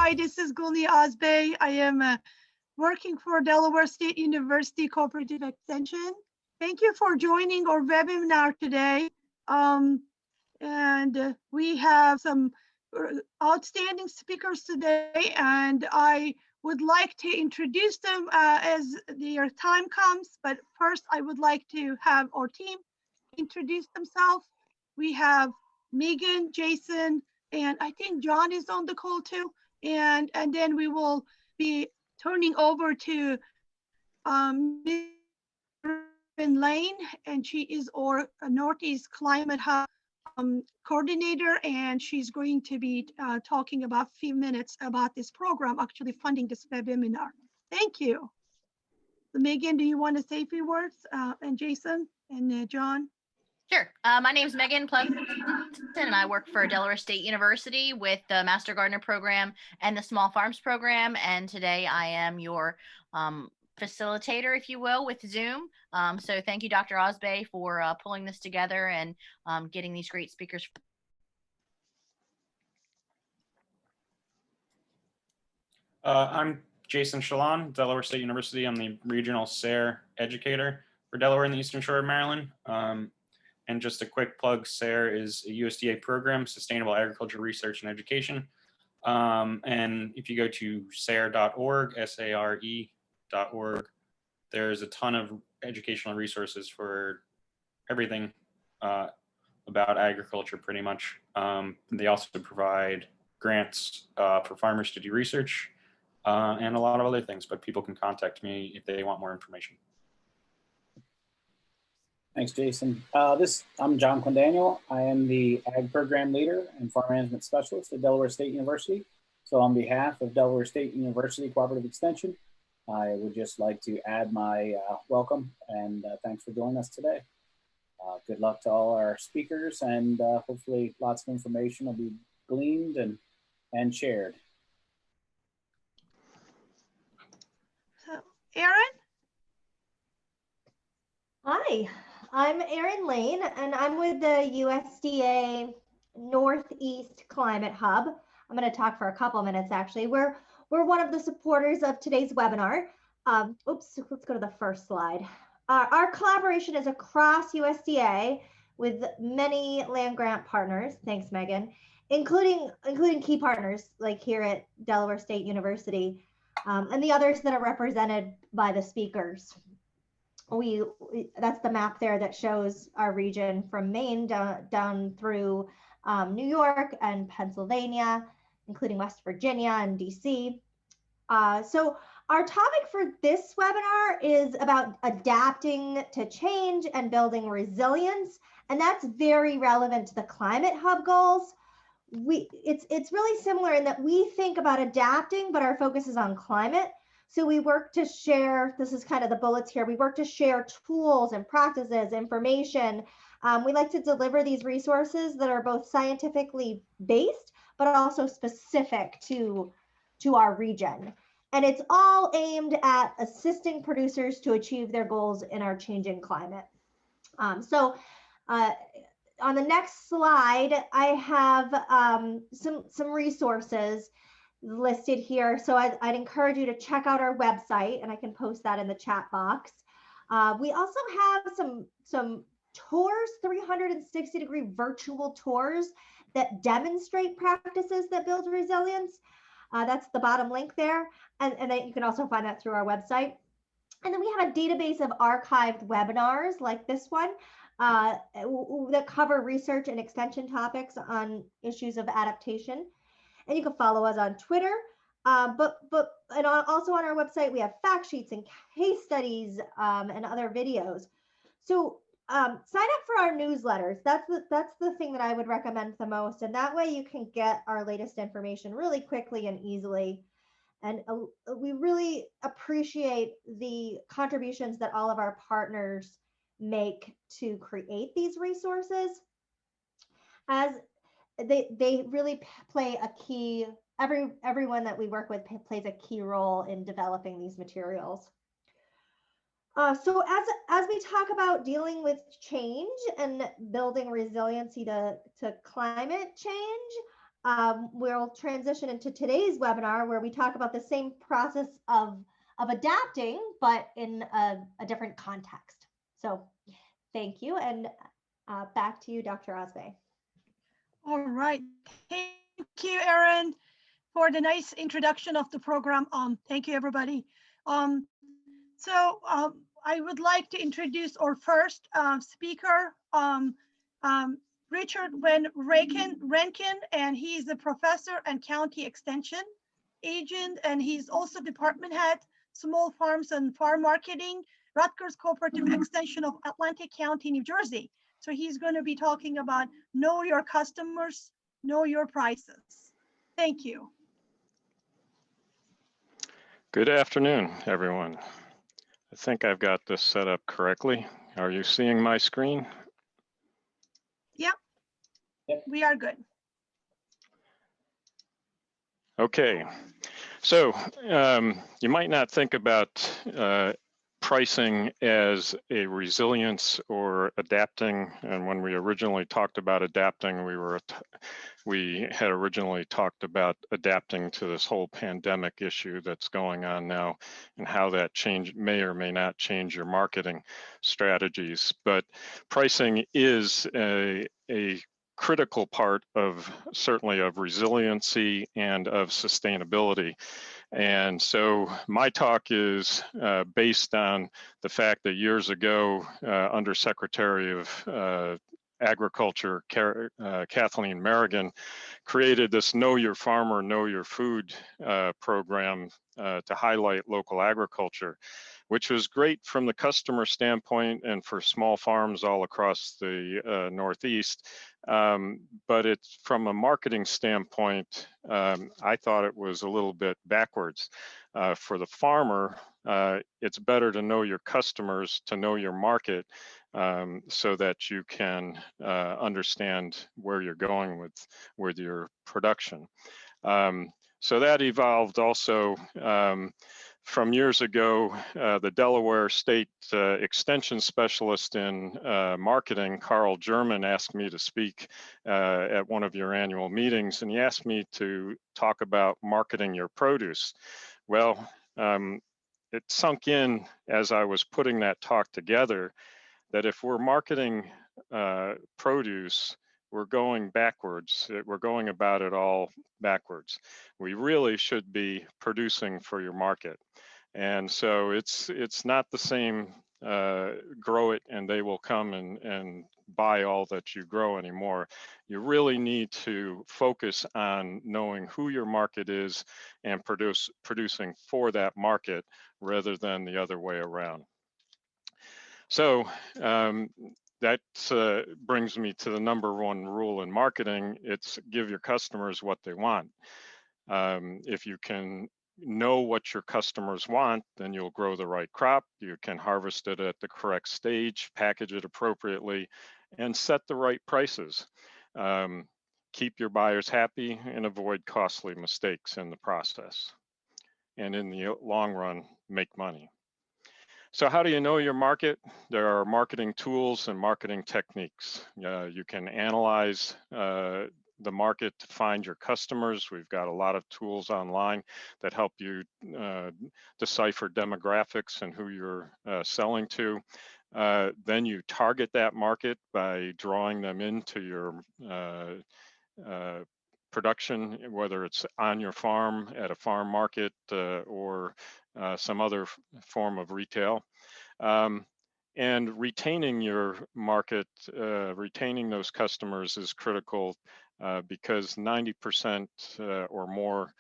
Hi, this is Gulni Osbey. I am working for Delaware State University Cooperative Extension. Thank you for joining our webinar today. We have some outstanding speakers today, and I would like to introduce them as their time comes. But first, I would like to have our team introduce themselves. We have Megan, Jason, and I think John is on the call too. And then we will be turning over to Erin Lane, and she is our Northeast Climate Hub coordinator, and she's going to be talking about a few minutes about this program, actually funding this webinar. Thank you. So Megan, do you want to say a few words? And Jason and John? Sure. My name is Megan Pleasant, and I work for Delaware State University with the Master Gardener program and the Small Farms program. And today I am your facilitator, if you will, with Zoom. So thank you, Dr. Osbey, for pulling this together and getting these great speakers. I'm Jason Shalon, Delaware State University. I'm the regional SARE educator for Delaware and the Eastern Shore of Maryland. And just a quick plug, SARE is a USDA program, Sustainable Agriculture Research and Education. And if you go to SARE.org, SARE.org, there's a ton of educational resources for everything about agriculture, pretty much. They also provide grants for farmers to do research and a lot of other things, but people can contact me if they want more information. Thanks, Jason. I'm John Quindaniel. I am the Ag Program Leader and Farm Management Specialist at Delaware State University. So on behalf of Delaware State University Cooperative Extension, I would just like to add my welcome and thanks for joining us today. Good luck to all our speakers, and hopefully lots of information will be gleaned and shared. So, Erin? Hi. I'm Erin Lane, and I'm with the USDA Northeast Climate Hub. I'm going to talk for a couple minutes, actually. We're one of the supporters of today's webinar. Let's go to the first slide. Our collaboration is across USDA with many land grant partners. Thanks, Megan, including key partners like here at Delaware State University and the others that are represented by the speakers. That's the map there that shows our region from Maine down through New York and Pennsylvania, including West Virginia and DC. So our topic for this webinar is about adapting to change and building resilience, and that's very relevant to the Climate Hub goals. It's really similar in that we think about adapting, but our focus is on climate. So we work to share, this is kind of the bullets here, we work to share tools and practices, information. We like to deliver these resources that are both scientifically based, but also specific to our region. And it's all aimed at assisting producers to achieve their goals in our changing climate. On the next slide, I have some resources listed here. So I'd encourage you to check out our website, and I can post that in the chat box. We also have some tours, 360-degree virtual tours that demonstrate practices that build resilience. That's the bottom link there. And then you can also find that through our website. And then we have a database of archived webinars like this one that cover research and extension topics on issues of adaptation. And you can follow us on Twitter, and also on our website, we have fact sheets and case studies and other videos. So sign up for our newsletters. That's the thing that I would recommend the most. And that way you can get our latest information really quickly and easily. And we really appreciate the contributions that all of our partners make to create these resources, as they really play a key, everyone that we work with plays a key role in developing these materials. So as we talk about dealing with change and building resiliency to climate change, we'll transition into today's webinar where we talk about the same process of adapting, but in a different context. So thank you, and back to you, Dr. Osbe. All right. Thank you, Erin, for the nice introduction of the program. Thank you, everybody. I would like to introduce our first speaker, Richard Rankin, and he's a professor and county extension agent, and he's also department head, small farms and farm marketing, Rutgers Cooperative Extension of Atlantic County, New Jersey. So he's going to be talking about know your customers, know your prices. Thank you. Good afternoon, everyone. I think I've got this set up correctly. Are you seeing my screen? Yep. We are good. Okay, so you might not think about pricing as a resilience or adapting. And when we originally talked about adapting, we had originally talked about adapting to this whole pandemic issue that's going on now and how that may or may not change your marketing strategies. But pricing is a critical part of certainly of resiliency and of sustainability. And so my talk is based on the fact that years ago, Under Secretary of Agriculture, Kathleen Merrigan, created this Know Your Farmer, Know Your Food program to highlight local agriculture, which was great from the customer standpoint and for small farms all across the Northeast. But it's from a marketing standpoint, I thought it was a little bit backwards. For the farmer, it's better to know your customers, to know your market, so that you can understand where you're going with your production. So that evolved also from years ago. The Delaware State Extension Specialist in Marketing, Carl German, asked me to speak at one of your annual meetings, and he asked me to talk about marketing your produce. Well, it sunk in as I was putting that talk together that if we're marketing produce, we're going backwards. We're going about it all backwards. We really should be producing for your market. And so it's not the same grow it and they will come and buy all that you grow anymore. You really need to focus on knowing who your market is and producing for that market rather than the other way around. So that brings me to the #1 rule in marketing. It's give your customers what they want. If you can know what your customers want, then you'll grow the right crop. You can harvest it at the correct stage, package it appropriately, and set the right prices. Keep your buyers happy and avoid costly mistakes in the process. And in the long run, make money. So how do you know your market? There are marketing tools and marketing techniques. You can analyze the market to find your customers. We've got a lot of tools online that help you decipher demographics and who you're selling to. Then you target that market by drawing them into your production, whether it's on your farm, at a farm market, or some other form of retail. And retaining your market, retaining those customers is critical because 90% or more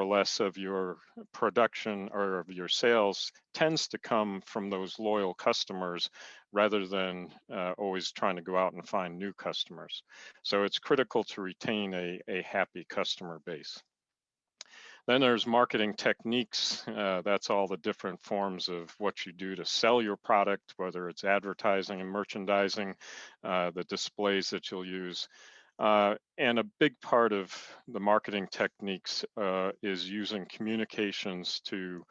or less of your production or of your sales tends to come from those loyal customers rather than always trying to go out and find new customers. So it's critical to retain a happy customer base. Then there's marketing techniques. That's all the different forms of what you do to sell your product, whether it's advertising and merchandising, the displays that you'll use. And a big part of the marketing techniques is using communications to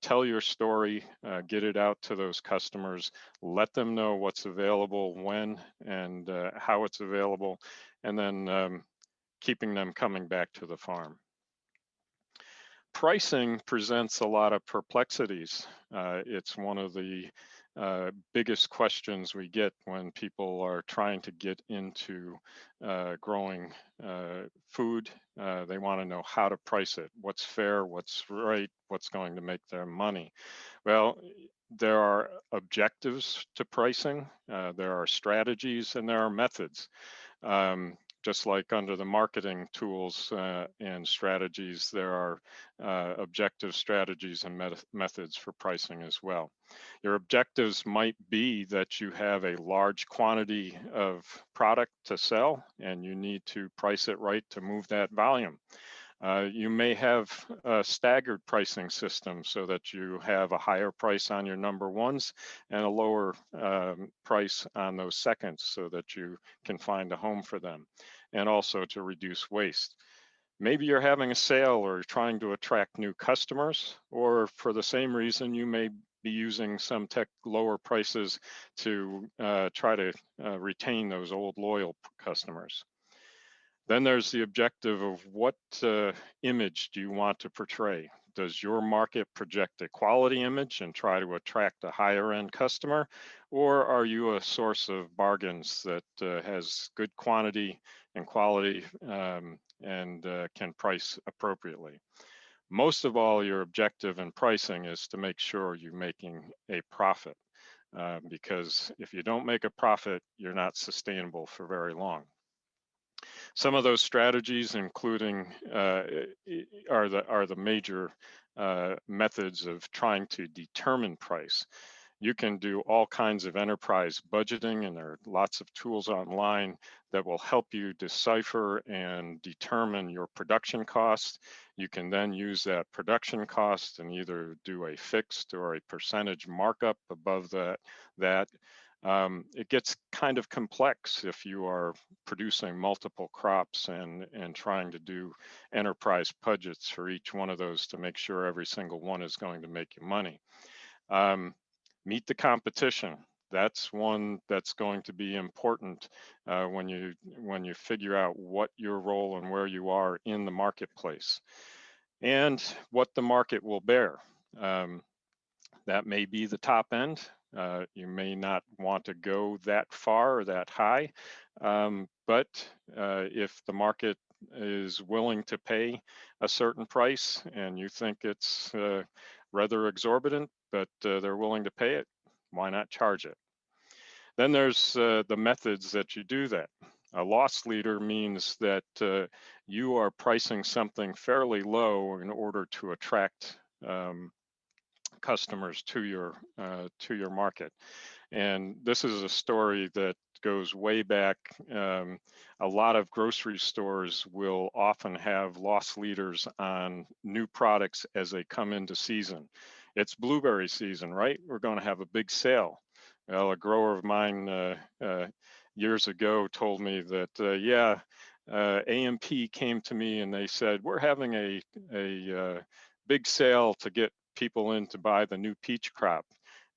tell your story, get it out to those customers, let them know what's available, when, and how it's available, and then keeping them coming back to the farm. Pricing presents a lot of perplexities. It's one of the biggest questions we get when people are trying to get into growing food. They want to know how to price it, what's fair, what's right, what's going to make them money. Well, there are objectives to pricing, there are strategies, and there are methods. Just like under the marketing tools and strategies, there are objective strategies and methods for pricing as well. Your objectives might be that you have a large quantity of product to sell and you need to price it right to move that volume. You may have a staggered pricing system so that you have a higher price on your number ones and a lower price on those seconds so that you can find a home for them, and also to reduce waste. Maybe you're having a sale or trying to attract new customers, or for the same reason, you may be using some lower prices to try to retain those old loyal customers. Then there's the objective of what image do you want to portray? Does your market project a quality image and try to attract a higher end customer? Or are you a source of bargains that has good quantity and quality and can price appropriately? Most of all, your objective in pricing is to make sure you're making a profit. Because if you don't make a profit, you're not sustainable for very long. Some of those strategies, including are the major methods of trying to determine price. You can do all kinds of enterprise budgeting, and there are lots of tools online that will help you decipher and determine your production cost. You can then use that production cost and either do a fixed or a percentage markup above that. It gets kind of complex if you are producing multiple crops and trying to do enterprise budgets for each one of those to make sure every single one is going to make you money. Meet the competition. That's one that's going to be important when you figure out what your role and where you are in the marketplace and what the market will bear. That may be the top end. You may not want to go that far or that high, but if the market is willing to pay a certain price and you think it's rather exorbitant, but they're willing to pay it, why not charge it? Then there's the methods that you do that. A loss leader means that you are pricing something fairly low in order to attract customers to your market. And this is a story that goes way back. A lot of grocery stores will often have loss leaders on new products as they come into season. It's blueberry season, right? We're going to have a big sale. Well, a grower of mine years ago told me that, AMP came to me and they said, we're having a big sale to get people in to buy the new peach crop.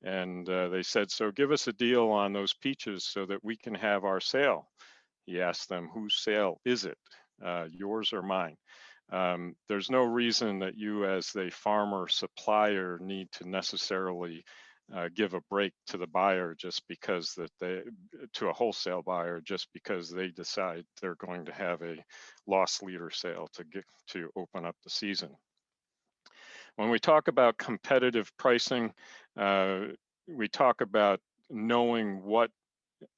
And they said, so give us a deal on those peaches so that we can have our sale. He asked them, whose sale is it? Yours or mine? There's no reason that you as the farmer supplier need to necessarily give a break to the buyer just because to a wholesale buyer just because they decide they're going to have a loss leader sale to open up the season. When we talk about competitive pricing, we talk about knowing what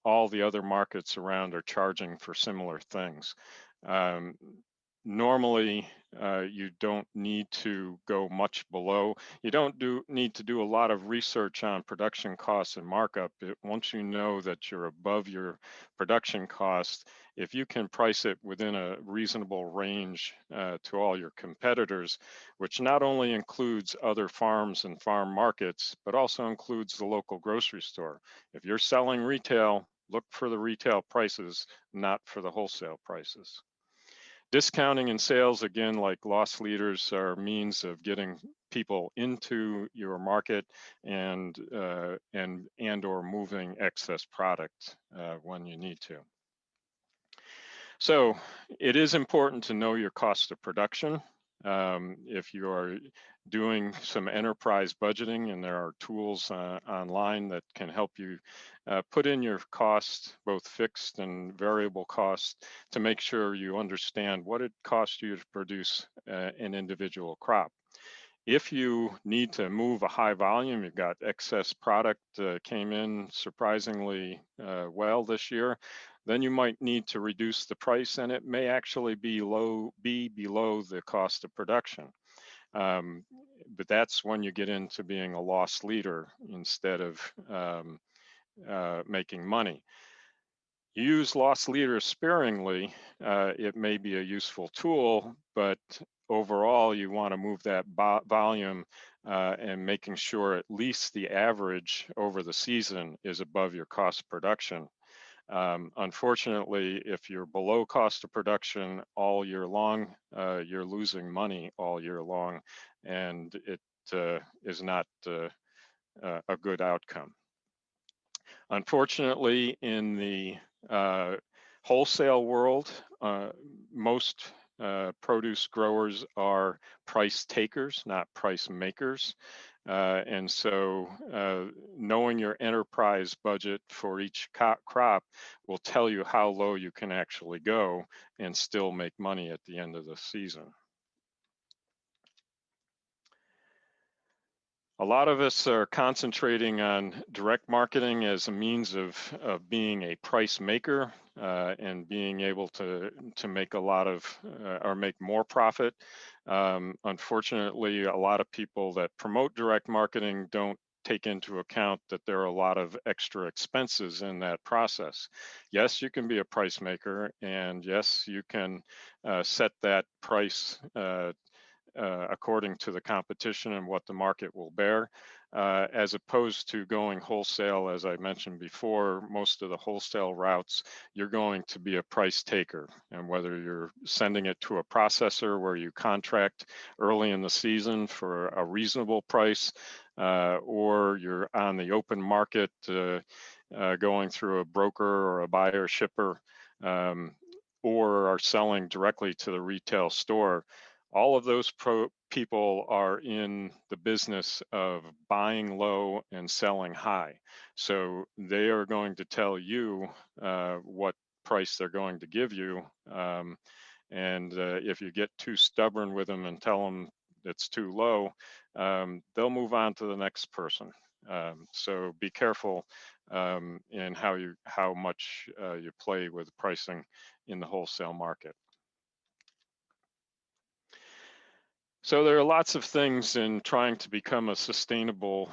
all the other markets around are charging for similar things. Normally, you don't need to go much below. You don't need to do a lot of research on production costs and markup. Once you know that you're above your production cost, if you can price it within a reasonable range to all your competitors, which not only includes other farms and farm markets, but also includes the local grocery store. If you're selling retail, look for the retail prices, not for the wholesale prices. Discounting and sales, again, like loss leaders, are a means of getting people into your market and or moving excess product when you need to. So it is important to know your cost of production. If you are doing some enterprise budgeting, and there are tools online that can help you put in your costs, both fixed and variable costs, to make sure you understand what it costs you to produce an individual crop. If you need to move a high volume, you've got excess product came in surprisingly well this year, then you might need to reduce the price, and it may actually be below the cost of production. But that's when you get into being a loss leader instead of making money. You use loss leaders sparingly, it may be a useful tool, but overall you want to move that volume and making sure at least the average over the season is above your cost of production. Unfortunately, if you're below cost of production all year long, you're losing money all year long, and it is not a good outcome. Unfortunately, in the wholesale world, most produce growers are price takers, not price makers. And so knowing your enterprise budget for each crop will tell you how low you can actually go and still make money at the end of the season. A lot of us are concentrating on direct marketing as a means of being a price maker and being able to make a lot of or make more profit. Unfortunately, a lot of people that promote direct marketing don't take into account that there are a lot of extra expenses in that process. Yes, you can be a price maker, and yes, you can set that price according to the competition and what the market will bear, as opposed to going wholesale. As I mentioned before, most of the wholesale routes, you're going to be a price taker. And whether you're sending it to a processor where you contract early in the season for a reasonable price, or you're on the open market going through a broker or a buyer shipper, or are selling directly to the retail store, all of those people are in the business of buying low and selling high. So they are going to tell you what price they're going to give you. And if you get too stubborn with them and tell them it's too low, they'll move on to the next person. So be careful in how much you play with pricing in the wholesale market. So there are lots of things in trying to become a sustainable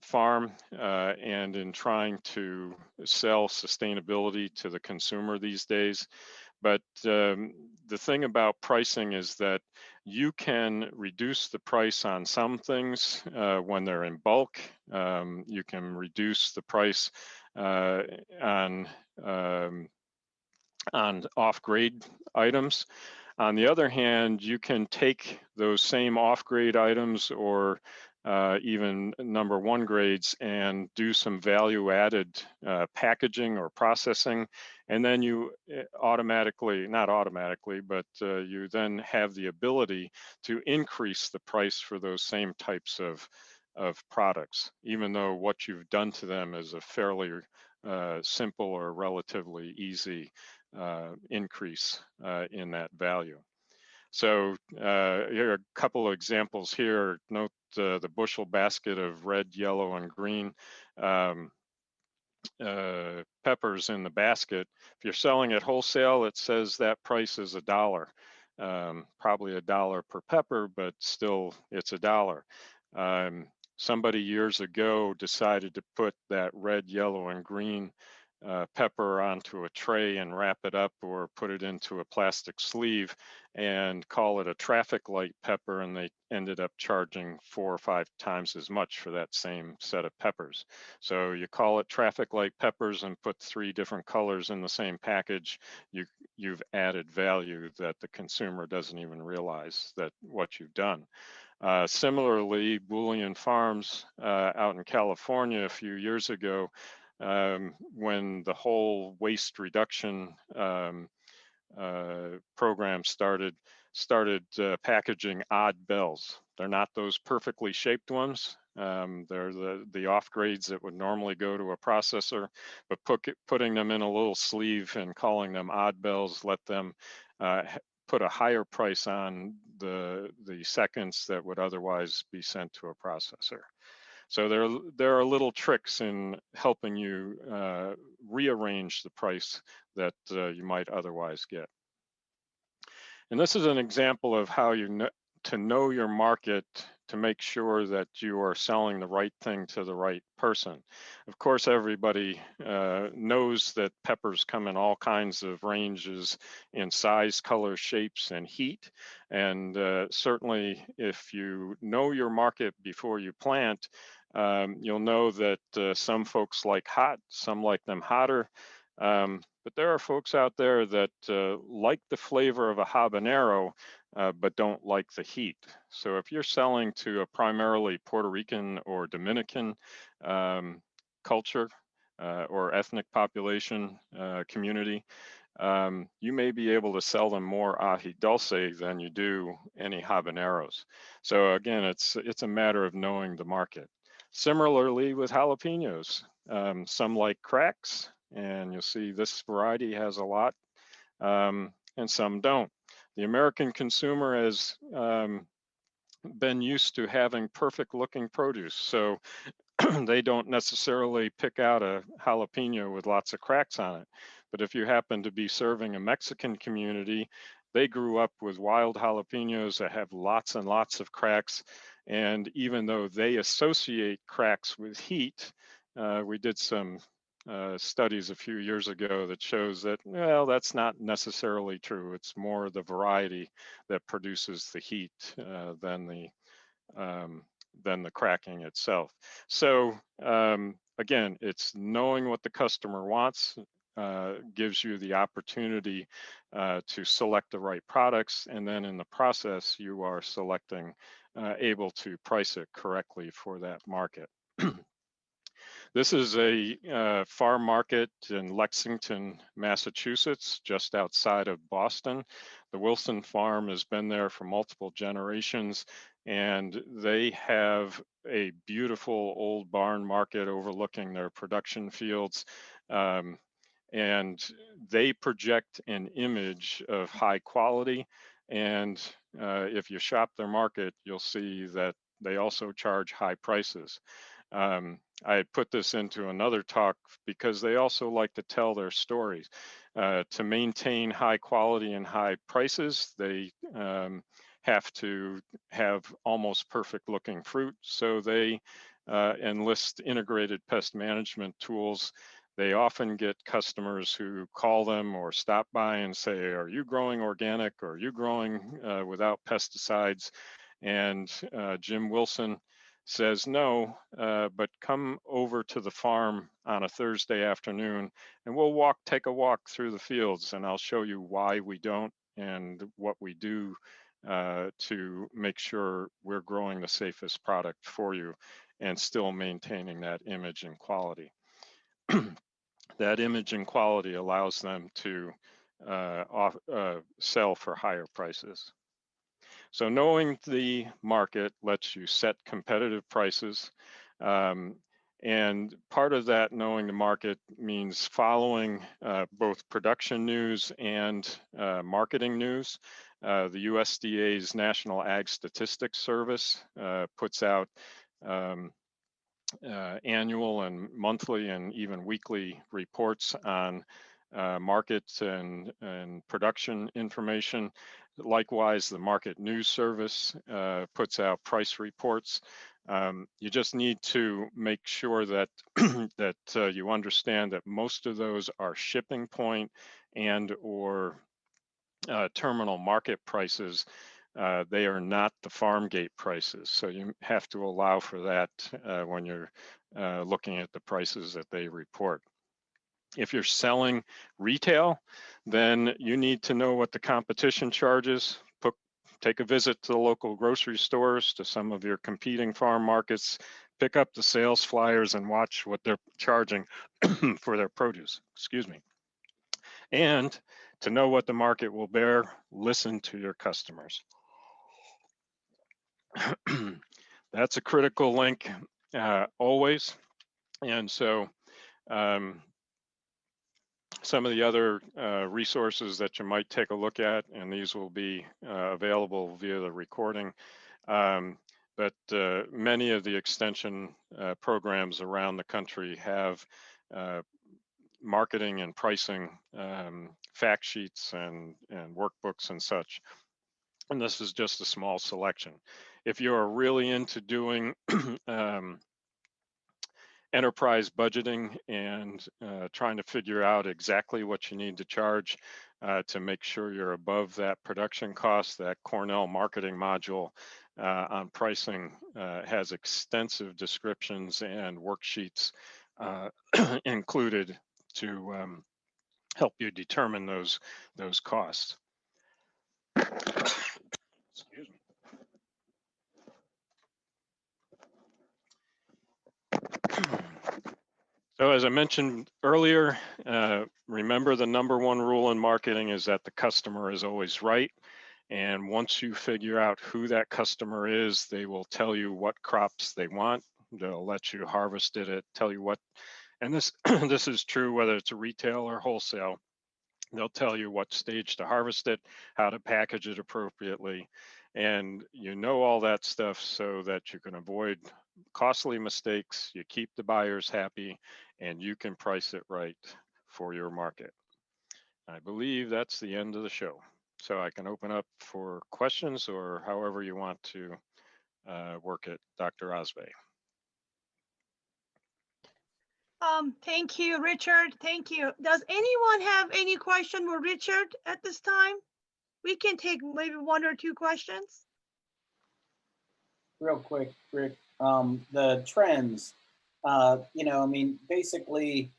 farm and in trying to sell sustainability to the consumer these days. But the thing about pricing is that you can reduce the price on some things when they're in bulk. You can reduce the price on off-grade items. On the other hand, you can take those same off-grade items or even number one grades and do some value-added packaging or processing, and then you not automatically, but you then have the ability to increase the price for those same types of products, even though what you've done to them is a fairly simple or relatively easy increase in that value. So here are a couple of examples here. Note the bushel basket of red, yellow, and green peppers in the basket. If you're selling at wholesale, it says that price is $1. Probably $1 per pepper, but still it's $1. Somebody years ago decided to put that red, yellow, and green pepper onto a tray and wrap it up or put it into a plastic sleeve and call it a traffic light pepper, and they ended up charging 4 or 5 times as much for that same set of peppers. So you call it traffic light peppers and put 3 different colors in the same package, you've added value that the consumer doesn't even realize that what you've done. Similarly, Bullion Farms out in California a few years ago when the whole waste reduction program started packaging odd bells. They're not those perfectly shaped ones. They're the off grades that would normally go to a processor, but putting them in a little sleeve and calling them odd bells let them put a higher price on the seconds that would otherwise be sent to a processor. So there are little tricks in helping you rearrange the price that you might otherwise get. And this is an example of how to know your market to make sure that you are selling the right thing to the right person. Of course, everybody knows that peppers come in all kinds of ranges in size, color, shapes, and heat. And certainly if you know your market before you plant, you'll know that some folks like hot, some like them hotter. But there are folks out there that like the flavor of a habanero, but don't like the heat. So if you're selling to a primarily Puerto Rican or Dominican culture or ethnic population community, you may be able to sell them more ají dulce than you do any habaneros. So again, it's a matter of knowing the market. Similarly with jalapenos, some like cracks, and you'll see this variety has a lot, and some don't. The American consumer has been used to having perfect looking produce, so they don't necessarily pick out a jalapeno with lots of cracks on it. But if you happen to be serving a Mexican community, they grew up with wild jalapenos that have lots and lots of cracks. And even though they associate cracks with heat, we did some studies a few years ago that shows that, well, that's not necessarily true. It's more the variety that produces the heat than the cracking itself. So again, it's knowing what the customer wants, gives you the opportunity to select the right products, and then in the process, you are selecting, able to price it correctly for that market. This is a farm market in Lexington, Massachusetts, just outside of Boston. The Wilson farm has been there for multiple generations, and they have a beautiful old barn market overlooking their production fields. And they project an image of high quality. And if you shop their market, you'll see that they also charge high prices. I put this into another talk because they also like to tell their stories. To maintain high quality and high prices, they have to have almost perfect looking fruit. So they enlist integrated pest management tools. They often get customers who call them or stop by and say, are you growing organic? Or are you growing without pesticides? And Jim Wilson says no, but come over to the farm on a Thursday afternoon and we'll take a walk through the fields, and I'll show you why we don't and what we do to make sure we're growing the safest product for you and still maintaining that image and quality. That image and quality allows them to sell for higher prices. So knowing the market lets you set competitive prices. And part of that knowing the market means following both production news and marketing news. The USDA's National Ag Statistics Service puts out annual and monthly and even weekly reports on markets and production information. Likewise, the Market News Service puts out price reports. You just need to make sure that that you understand that most of those are shipping point and or terminal market prices. They are not the farm gate prices. So you have to allow for that when you're looking at the prices that they report. If you're selling retail, then you need to know what the competition charges. Take a visit to the local grocery stores, to some of your competing farm markets, pick up the sales flyers and watch what they're charging for their produce, excuse me. And to know what the market will bear, listen to your customers. That's a critical link always. And so some of the other resources that you might take a look at, and these will be available via the recording, but many of the extension programs around the country have marketing and pricing fact sheets and workbooks and such. And this is just a small selection. If you're really into doing enterprise budgeting and trying to figure out exactly what you need to charge to make sure you're above that production cost, that Cornell marketing module on pricing has extensive descriptions and worksheets included to help you determine those costs. Excuse me. So as I mentioned earlier, remember the #1 rule in marketing is that the customer is always right. And once you figure out who that customer is, they will tell you what crops they want. They'll let you harvest it, tell you what, and this this is true whether it's a retail or wholesale. They'll tell you what stage to harvest it, how to package it appropriately, and you know all that stuff so that you can avoid costly mistakes, you keep the buyers happy, and you can price it right for your market. I believe that's the end of the show. So I can open up for questions or however you want to work it, Dr. Osbe. Thank you, Richard. Thank you. Does anyone have any question for Richard at this time? We can take maybe 1 or 2 questions. Real quick, Rick, the trends, you know, I mean, basically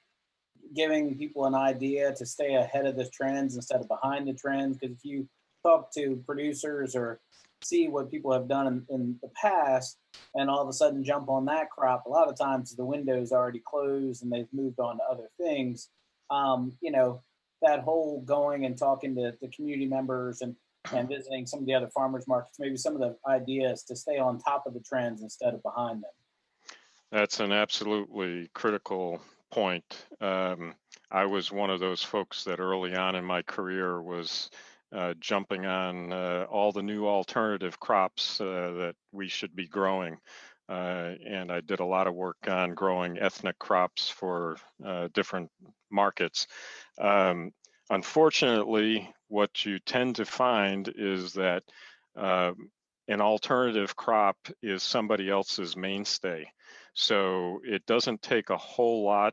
giving people an idea to stay ahead of the trends instead of behind the trends. Because if you talk to producers or see what people have done in the past and all of a sudden jump on that crop, a lot of times the window's already closed and they've moved on to other things. You know, that whole going and talking to the community members and visiting some of the other farmers markets, maybe some of the ideas to stay on top of the trends instead of behind them. That's an absolutely critical point. I was one of those folks that early on in my career was jumping on all the new alternative crops that we should be growing. And I did a lot of work on growing ethnic crops for different markets. Unfortunately, what you tend to find is that an alternative crop is somebody else's mainstay. So it doesn't take a whole lot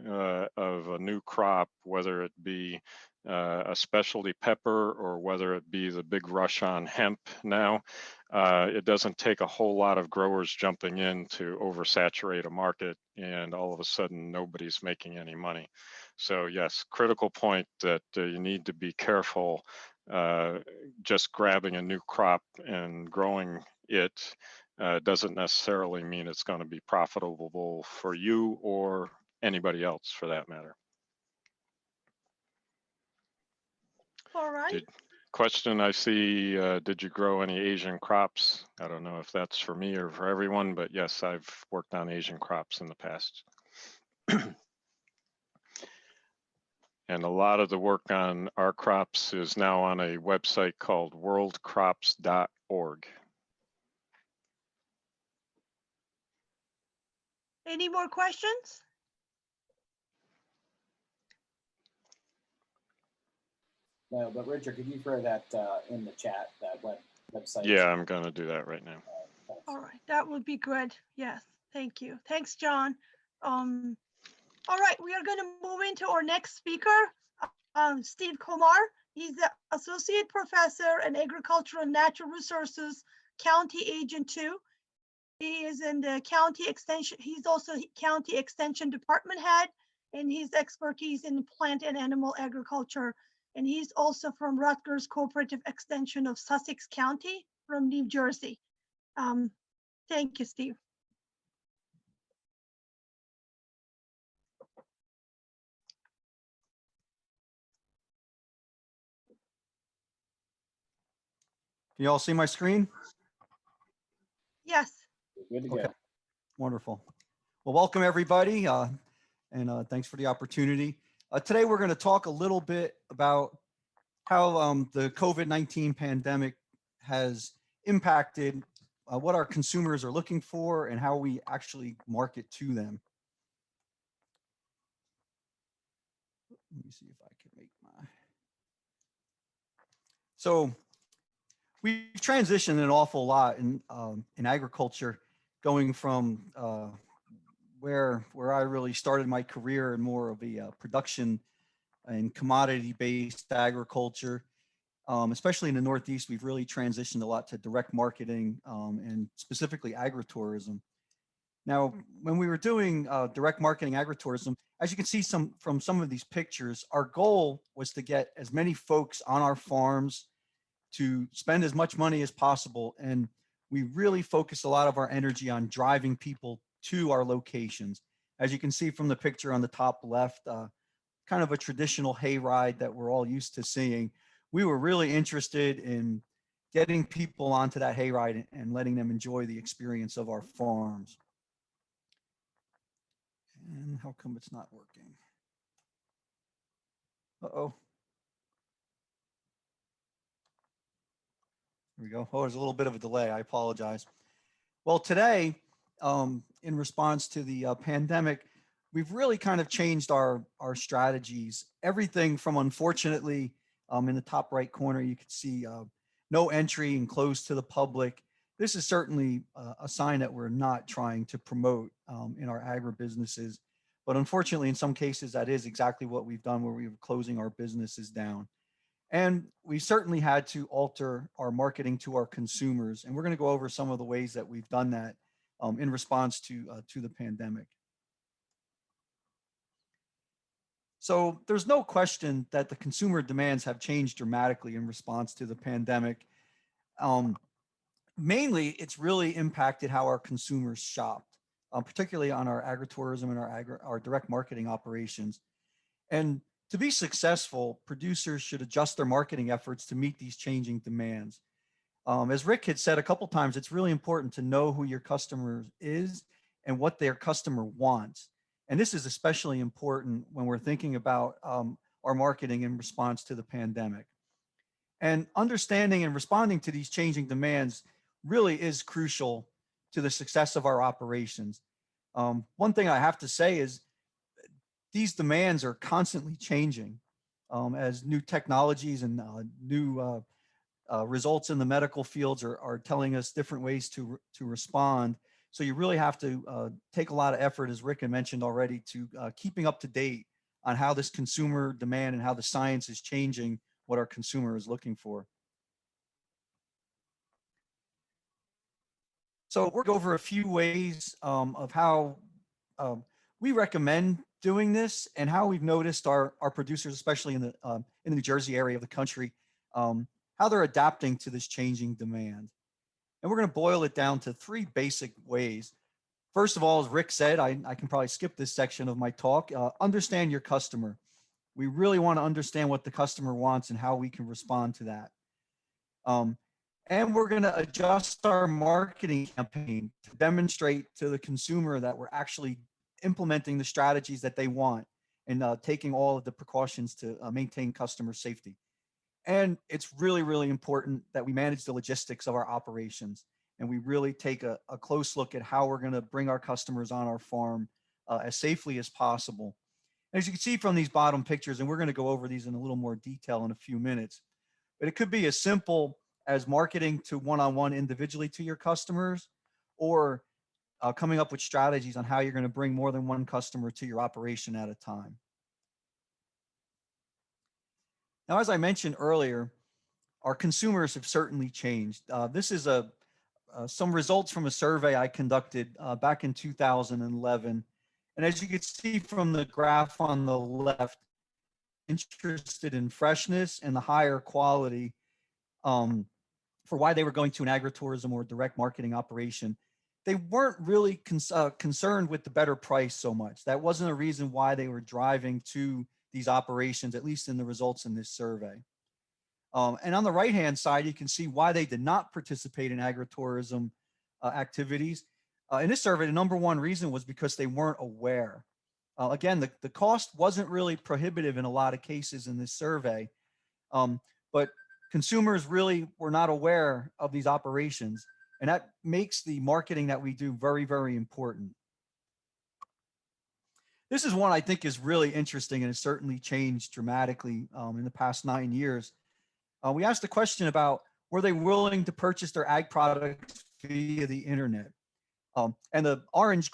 of a new crop, whether it be a specialty pepper or whether it be the big rush on hemp now. It doesn't take a whole lot of growers jumping in to oversaturate a market and all of a sudden nobody's making any money. So yes, critical point that you need to be careful. Just grabbing a new crop and growing it doesn't necessarily mean it's going to be profitable for you or anybody else for that matter. All right. Question I see, did you grow any Asian crops? I don't know if that's for me or for everyone, but yes, I've worked on Asian crops in the past. And a lot of the work on our crops is now on a website called worldcrops.org. Any more questions? No, but Richard, could you throw that in the chat, that website? Yeah, I'm going to do that right now. All right, that would be good. Yes, thank you. Thanks, John. All right, we are going to move into our next speaker, Steve Kumar. He's the Associate Professor in Agricultural and Natural Resources, County Agent 2. He is in the County Extension. He's also County Extension Department Head, and his expertise in plant and animal agriculture. And he's also from Rutgers Cooperative Extension of Sussex County from New Jersey. Thank you, Steve. Can you all see my screen? Yes. Good to go. Okay. Wonderful. Well, welcome everybody, and thanks for the opportunity. Today we're going to talk a little bit about how the COVID-19 pandemic has impacted what our consumers are looking for and how we actually market to them. Let me see if I can make my. So we've transitioned an awful lot in agriculture, going from where I really started my career in more of a production and commodity-based agriculture. Especially in the Northeast, we've really transitioned a lot to direct marketing and specifically agritourism. Now, when we were doing direct marketing agritourism, as you can see from some of these pictures, our goal was to get as many folks on our farms to spend as much money as possible. And we really focused a lot of our energy on driving people to our locations. As you can see from the picture on the top left, kind of a traditional hayride that we're all used to seeing. We were really interested in getting people onto that hayride and letting them enjoy the experience of our farms. And how come it's not working? Uh-oh. Here we go. Oh, there's a little bit of a delay. I apologize. Well, today, in response to the pandemic, we've really kind of changed our strategies. Everything from, unfortunately, in the top right corner, you can see no entry and closed to the public. This is certainly a sign that we're not trying to promote in our agribusinesses. But unfortunately, in some cases, that is exactly what we've done, where we were closing our businesses down. And we certainly had to alter our marketing to our consumers. And we're going to go over some of the ways that we've done that in response to the pandemic. So there's no question that the consumer demands have changed dramatically in response to the pandemic. Mainly, it's really impacted how our consumers shopped, particularly on our agritourism and our direct marketing operations. And to be successful, producers should adjust their marketing efforts to meet these changing demands. As Rick had said a couple times, it's really important to know who your customer is and what their customer wants. And this is especially important when we're thinking about our marketing in response to the pandemic. And understanding and responding to these changing demands really is crucial to the success of our operations. One thing I have to say is these demands are constantly changing as new technologies and new results in the medical fields are telling us different ways to respond. So you really have to take a lot of effort, as Rick had mentioned already, to keeping up to date on how this consumer demand and how the science is changing what our consumer is looking for. So we're going to go over a few ways of how we recommend doing this and how we've noticed our producers, especially in the New Jersey area of the country, how they're adapting to this changing demand. And we're going to boil it down to three basic ways. First of all, as Rick said, I can probably skip this section of my talk. Understand your customer. We really want to understand what the customer wants and how we can respond to that. And we're going to adjust our marketing campaign to demonstrate to the consumer that we're actually implementing the strategies that they want and taking all of the precautions to maintain customer safety. And it's really, really important that we manage the logistics of our operations and we really take a close look at how we're going to bring our customers on our farm as safely as possible. As you can see from these bottom pictures, and we're going to go over these in a little more detail in a few minutes, but it could be as simple as marketing to one-on-one individually to your customers, or coming up with strategies on how you're going to bring more than one customer to your operation at a time. Now, as I mentioned earlier, our consumers have certainly changed. This is some results from a survey I conducted back in 2011. And as you can see from the graph on the left, interested in freshness and the higher quality for why they were going to an agritourism or direct marketing operation. They weren't really concerned with the better price so much. That wasn't a reason why they were driving to these operations, at least in the results in this survey. And on the right-hand side, you can see why they did not participate in agritourism activities. In this survey, the number one reason was because they weren't aware. Again, the cost wasn't really prohibitive in a lot of cases in this survey, but consumers really were not aware of these operations. And that makes the marketing that we do very, very important. This is one I think is really interesting and has certainly changed dramatically in the past 9 years. We asked the question about, were they willing to purchase their ag products via the internet? And the orange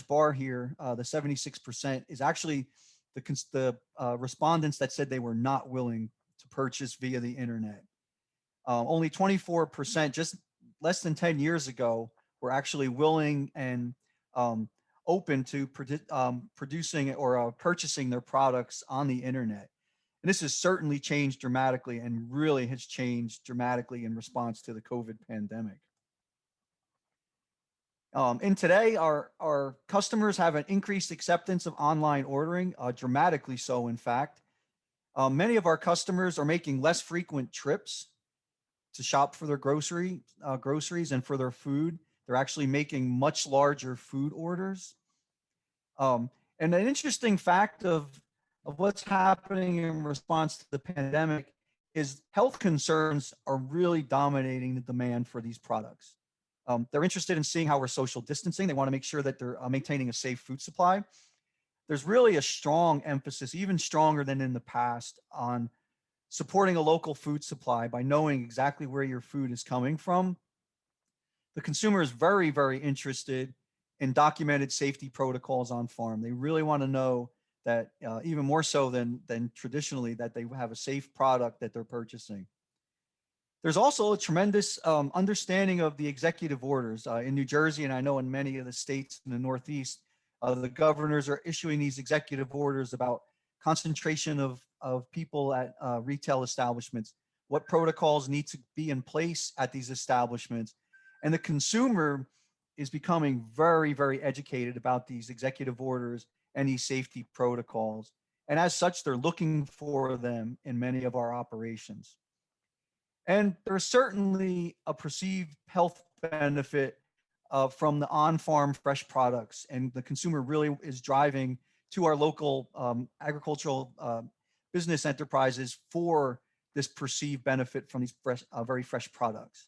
bar here, the 76%, is actually the respondents that said they were not willing to purchase via the internet. Only 24%, just less than 10 years ago, were actually willing and open to producing or purchasing their products on the internet. And this has certainly changed dramatically and really has changed dramatically in response to the COVID pandemic. And today, our customers have an increased acceptance of online ordering, dramatically so, in fact. Many of our customers are making less frequent trips to shop for their groceries and for their food. They're actually making much larger food orders. And an interesting fact of what's happening in response to the pandemic is health concerns are really dominating the demand for these products. They're interested in seeing how we're social distancing. They want to make sure that they're maintaining a safe food supply. There's really a strong emphasis, even stronger than in the past, on supporting a local food supply by knowing exactly where your food is coming from. The consumer is very, very interested in documented safety protocols on farm. They really want to know that even more so than traditionally, that they have a safe product that they're purchasing. There's also a tremendous understanding of the executive orders in New Jersey, and I know in many of the states in the Northeast, the governors are issuing these executive orders about concentration of people at retail establishments, what protocols need to be in place at these establishments. And the consumer is becoming very, very educated about these executive orders and these safety protocols. And as such, they're looking for them in many of our operations. And there's certainly a perceived health benefit from the on-farm fresh products. And the consumer really is driving to our local agricultural business enterprises for this perceived benefit from these very fresh products.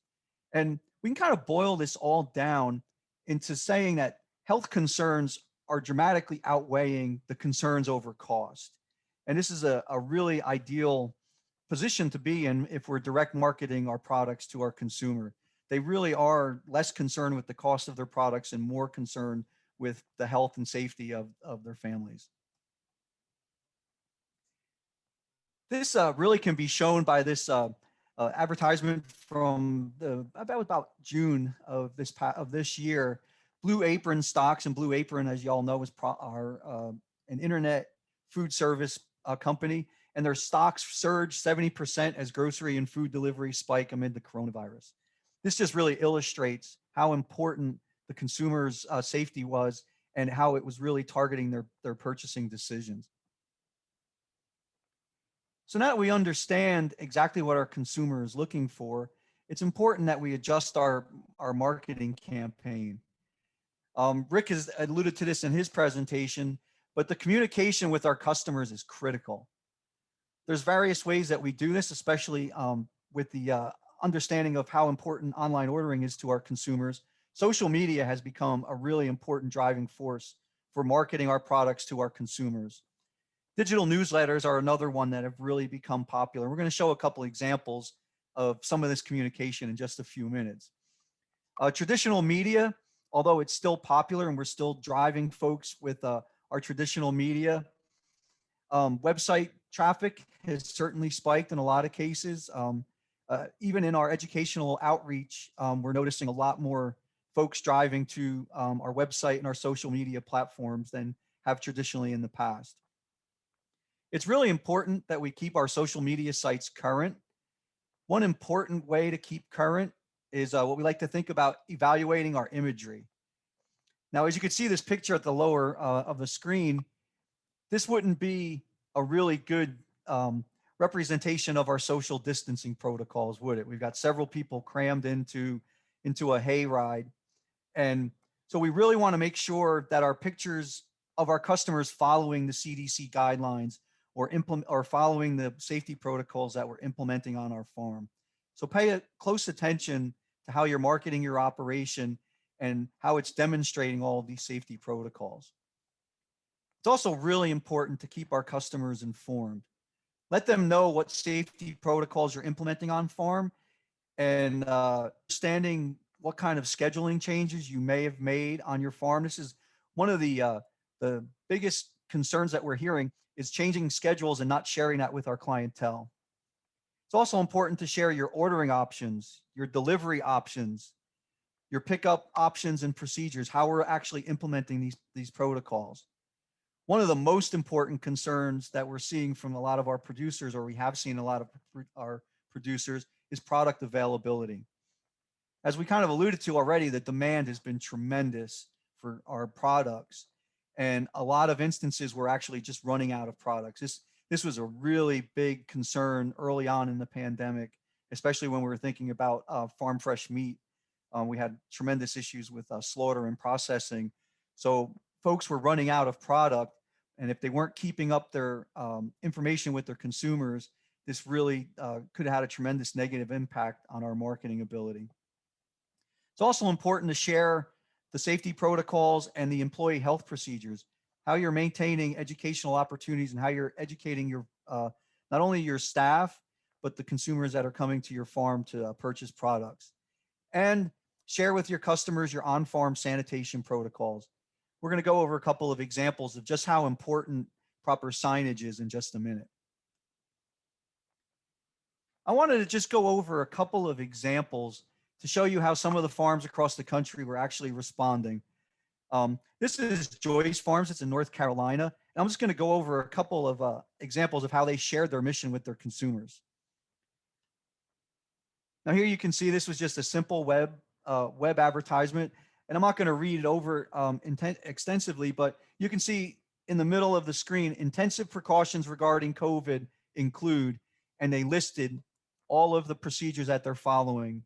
And we can kind of boil this all down into saying that health concerns are dramatically outweighing the concerns over cost. And this is a really ideal position to be in if we're direct marketing our products to our consumer. They really are less concerned with the cost of their products and more concerned with the health and safety of their families. This really can be shown by this advertisement from about June of this year. Blue Apron stocks, and Blue Apron, as you all know, are an internet food service company, and their stocks surged 70% as grocery and food delivery spike amid the coronavirus. This just really illustrates how important the consumer's safety was and how it was really targeting their purchasing decisions. So now that we understand exactly what our consumer is looking for, it's important that we adjust our marketing campaign. Rick has alluded to this in his presentation, but the communication with our customers is critical. There's various ways that we do this, especially with the understanding of how important online ordering is to our consumers. Social media has become a really important driving force for marketing our products to our consumers. Digital newsletters are another one that have really become popular. We're going to show a couple examples of some of this communication in just a few minutes. Traditional media, although it's still popular and we're still driving folks with our traditional media, website traffic has certainly spiked in a lot of cases. Even in our educational outreach, we're noticing a lot more folks driving to our website and our social media platforms than have traditionally in the past. It's really important that we keep our social media sites current. One important way to keep current is what we like to think about evaluating our imagery. Now, as you can see this picture at the lower of the screen, this wouldn't be a really good representation of our social distancing protocols, would it? We've got several people crammed into a hayride. And so we really want to make sure that our pictures of our customers following the CDC guidelines or following the safety protocols that we're implementing on our farm. So pay a close attention to how you're marketing your operation and how it's demonstrating all of these safety protocols. It's also really important to keep our customers informed. Let them know what safety protocols you're implementing on farm, and understanding what kind of scheduling changes you may have made on your farm. This is one of the biggest concerns that we're hearing, is changing schedules and not sharing that with our clientele. It's also important to share your ordering options, your delivery options, your pickup options and procedures, how we're actually implementing these protocols. One of the most important concerns that we're seeing from a lot of our producers, or we have seen a lot of our producers, is product availability. As we kind of alluded to already, the demand has been tremendous for our products. And a lot of instances we're actually just running out of products. This was a really big concern early on in the pandemic, especially when we were thinking about farm fresh meat. We had tremendous issues with slaughter and processing. So folks were running out of product. And if they weren't keeping up their information with their consumers, this really could have had a tremendous negative impact on our marketing ability. It's also important to share the safety protocols and the employee health procedures, how you're maintaining educational opportunities and how you're educating your not only your staff, but the consumers that are coming to your farm to purchase products. And share with your customers your on-farm sanitation protocols. We're going to go over a couple of examples of just how important proper signage is in just a minute. I wanted to just go over a couple of examples to show you how some of the farms across the country were actually responding. This is Joyce Farms. It's in North Carolina. And I'm just going to go over a couple of examples of how they shared their mission with their consumers. Now here you can see this was just a simple web advertisement. And I'm not going to read it over extensively, but you can see in the middle of the screen, intensive precautions regarding COVID include, and they listed all of the procedures that they're following.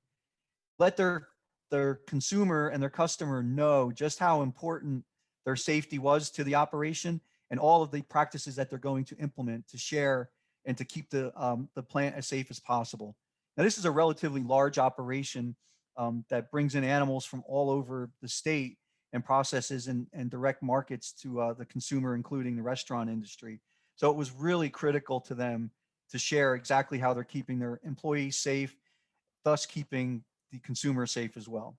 Let their consumer and their customer know just how important their safety was to the operation and all of the practices that they're going to implement to share and to keep the plant as safe as possible. Now, this is a relatively large operation that brings in animals from all over the state and processes and direct markets to the consumer, including the restaurant industry. So it was really critical to them to share exactly how they're keeping their employees safe, thus keeping the consumer safe as well.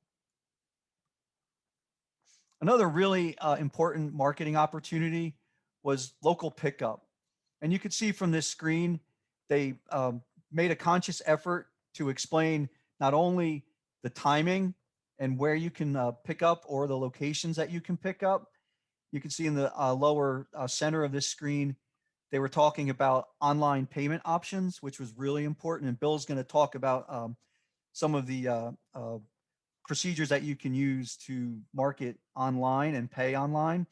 Another really important marketing opportunity was local pickup. And you could see from this screen, they made a conscious effort to explain not only the timing and where you can pick up or the locations that you can pick up. You can see in the lower center of this screen, they were talking about online payment options, which was really important. And Bill's going to talk about some of the procedures that you can use to market online and pay online.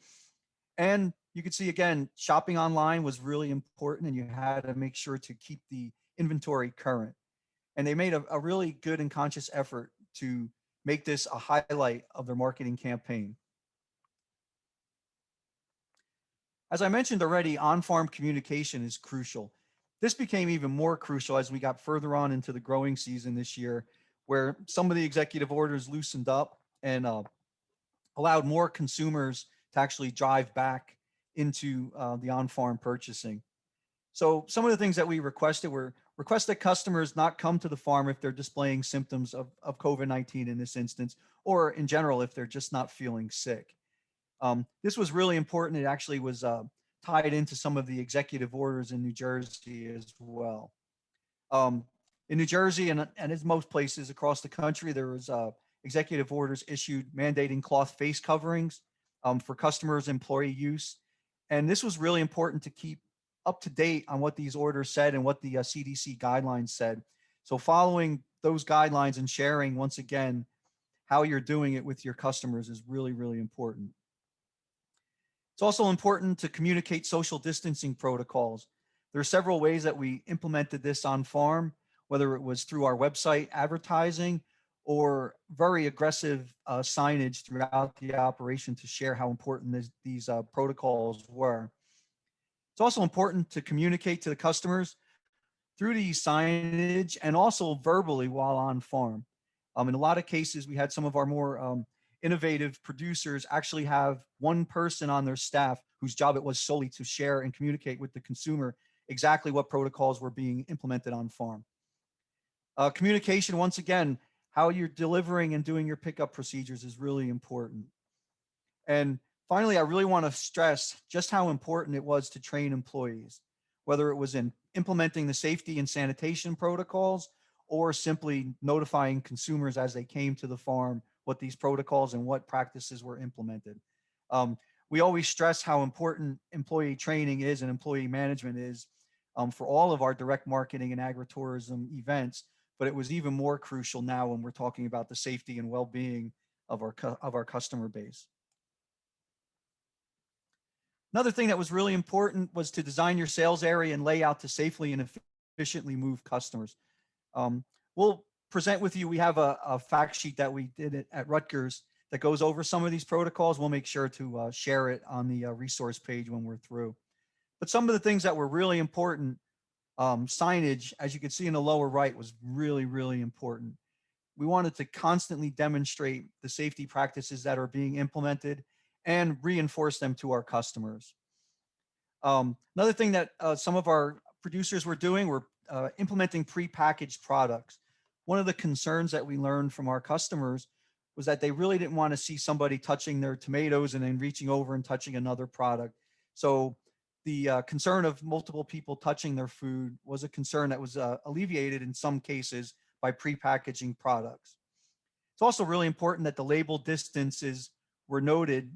And you can see, again, shopping online was really important, and you had to make sure to keep the inventory current. And they made a really good and conscious effort to make this a highlight of their marketing campaign. As I mentioned already, on-farm communication is crucial. This became even more crucial as we got further on into the growing season this year, where some of the executive orders loosened up and allowed more consumers to actually drive back into the on-farm purchasing. So some of the things that we requested were request that customers not come to the farm if they're displaying symptoms of COVID-19 in this instance, or in general, if they're just not feeling sick. This was really important. It actually was tied into some of the executive orders in New Jersey as well. In New Jersey and as most places across the country, there was executive orders issued mandating cloth face coverings for customers' employee use. And this was really important to keep up to date on what these orders said and what the CDC guidelines said. So following those guidelines and sharing, once again, how you're doing it with your customers is really, really important. It's also important to communicate social distancing protocols. There are several ways that we implemented this on farm, whether it was through our website advertising or very aggressive signage throughout the operation to share how important these protocols were. It's also important to communicate to the customers through the signage and also verbally while on farm. In a lot of cases, we had some of our more innovative producers actually have one person on their staff whose job it was solely to share and communicate with the consumer exactly what protocols were being implemented on farm. Communication, once again, how you're delivering and doing your pickup procedures is really important. And finally, I really want to stress just how important it was to train employees, whether it was in implementing the safety and sanitation protocols or simply notifying consumers as they came to the farm what these protocols and what practices were implemented. We always stress how important employee training is and employee management is for all of our direct marketing and agritourism events, but it was even more crucial now when we're talking about the safety and well-being of our customer base. Another thing that was really important was to design your sales area and layout to safely and efficiently move customers. We'll present with you, we have a fact sheet that we did at Rutgers that goes over some of these protocols. We'll make sure to share it on the resource page when we're through. But some of the things that were really important, signage, as you can see in the lower right, was really, really important. We wanted to constantly demonstrate the safety practices that are being implemented and reinforce them to our customers. Another thing that some of our producers were doing were implementing prepackaged products. One of the concerns that we learned from our customers was that they really didn't want to see somebody touching their tomatoes and then reaching over and touching another product. So the concern of multiple people touching their food was a concern that was alleviated in some cases by prepackaging products. It's also really important that the label distances were noted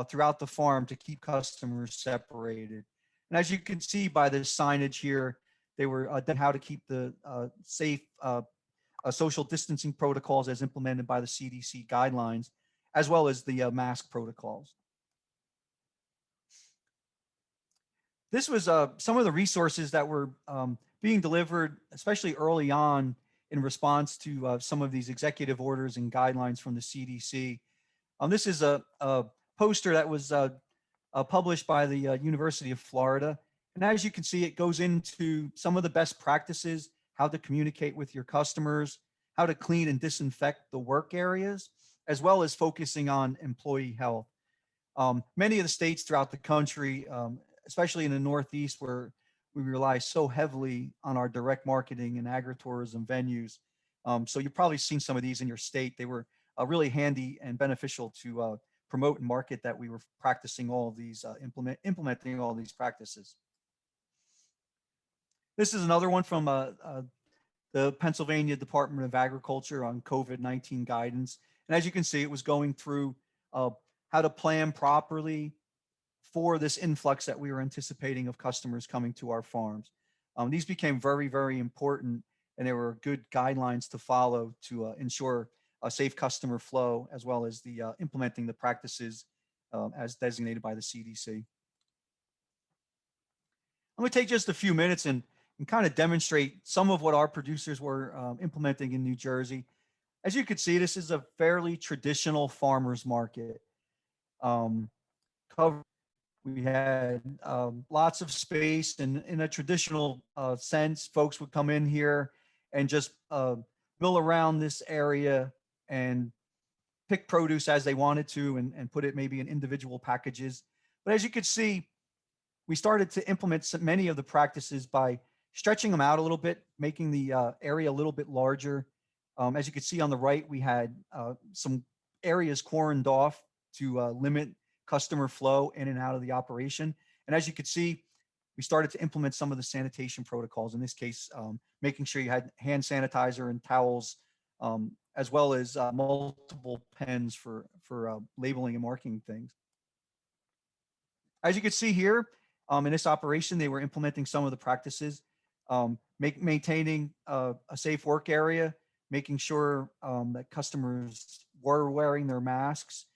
throughout the farm to keep customers separated. And as you can see by the signage here, they were how to keep the safe social distancing protocols as implemented by the CDC guidelines, as well as the mask protocols. This was some of the resources that were being delivered, especially early on in response to some of these executive orders and guidelines from the CDC. This is a poster that was published by the University of Florida. And as you can see, it goes into some of the best practices, how to communicate with your customers, how to clean and disinfect the work areas, as well as focusing on employee health. Many of the states throughout the country, especially in the Northeast, where we rely so heavily on our direct marketing and agritourism venues. So you've probably seen some of these in your state. They were really handy and beneficial to promote and market that we were practicing all of these, implementing all these practices. This is another one from the Pennsylvania Department of Agriculture on COVID-19 guidance. And as you can see, it was going through how to plan properly for this influx that we were anticipating of customers coming to our farms. These became very, very important, and there were good guidelines to follow to ensure a safe customer flow, as well as the implementing the practices as designated by the CDC. I'm going to take just a few minutes and kind of demonstrate some of what our producers were implementing in New Jersey. As you can see, this is a fairly traditional farmer's market. We had lots of space, and in a traditional sense, folks would come in here and just mill around this area and pick produce as they wanted to and put it maybe in individual packages. But as you could see, we started to implement many of the practices by stretching them out a little bit, making the area a little bit larger. As you can see on the right, we had some areas cordoned off to limit customer flow in and out of the operation. And as you could see, we started to implement some of the sanitation protocols. In this case, making sure you had hand sanitizer and towels, as well as multiple pens for labeling and marking things. As you can see here, in this operation, they were implementing some of the practices, maintaining a safe work area, making sure that customers were wearing their masks.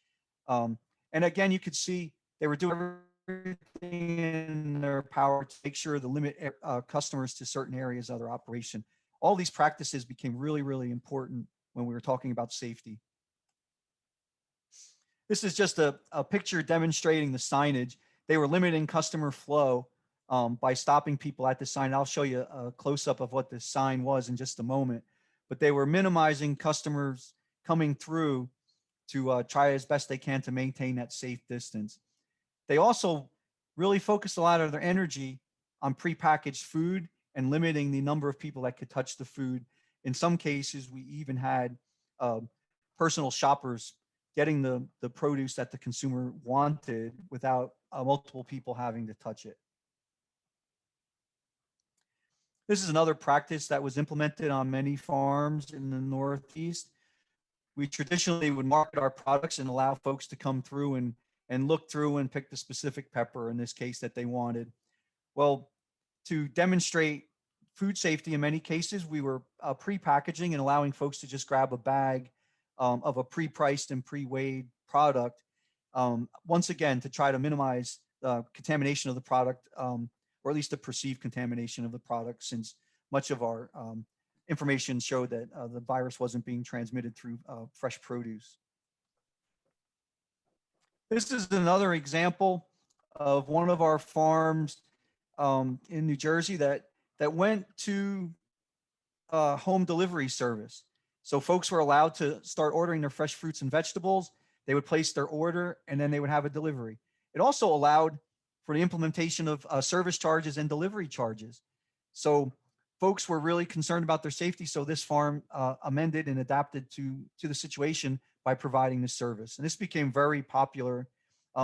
And again, you could see they were doing everything in their power to make sure to limit customers to certain areas of their operation. All these practices became really, really important when we were talking about safety. This is just a picture demonstrating the signage. They were limiting customer flow by stopping people at the sign. I'll show you a close-up of what the sign was in just a moment. But they were minimizing customers coming through to try as best they can to maintain that safe distance. They also really focused a lot of their energy on prepackaged food and limiting the number of people that could touch the food. In some cases, we even had personal shoppers getting the produce that the consumer wanted without multiple people having to touch it. This is another practice that was implemented on many farms in the Northeast. We traditionally would market our products and allow folks to come through and look through and pick the specific pepper, in this case, that they wanted. Well, to demonstrate food safety, in many cases, we were pre-packaging and allowing folks to just grab a bag of a pre-priced and pre-weighed product, once again, to try to minimize the contamination of the product, or at least the perceived contamination of the product, since much of our information showed that the virus wasn't being transmitted through fresh produce. This is another example of one of our farms in New Jersey that went to home delivery service. So folks were allowed to start ordering their fresh fruits and vegetables. They would place their order and then they would have a delivery. It also allowed for the implementation of service charges and delivery charges. So folks were really concerned about their safety. So this farm amended and adapted to the situation by providing this service. And this became very popular,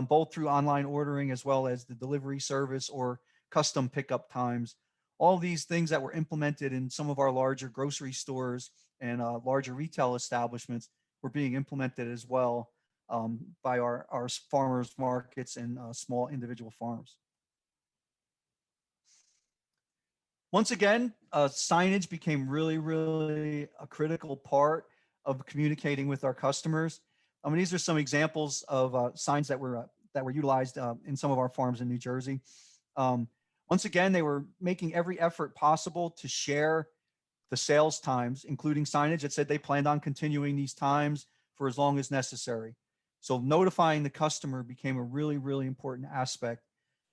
both through online ordering as well as the delivery service or custom pickup times. All these things that were implemented in some of our larger grocery stores and larger retail establishments were being implemented as well by our farmers markets and small individual farms. Once again, signage became really, really a critical part of communicating with our customers. I mean, these are some examples of signs that were utilized in some of our farms in New Jersey. Once again, they were making every effort possible to share the sales times, including signage that said they planned on continuing these times for as long as necessary. So notifying the customer became a really, really important aspect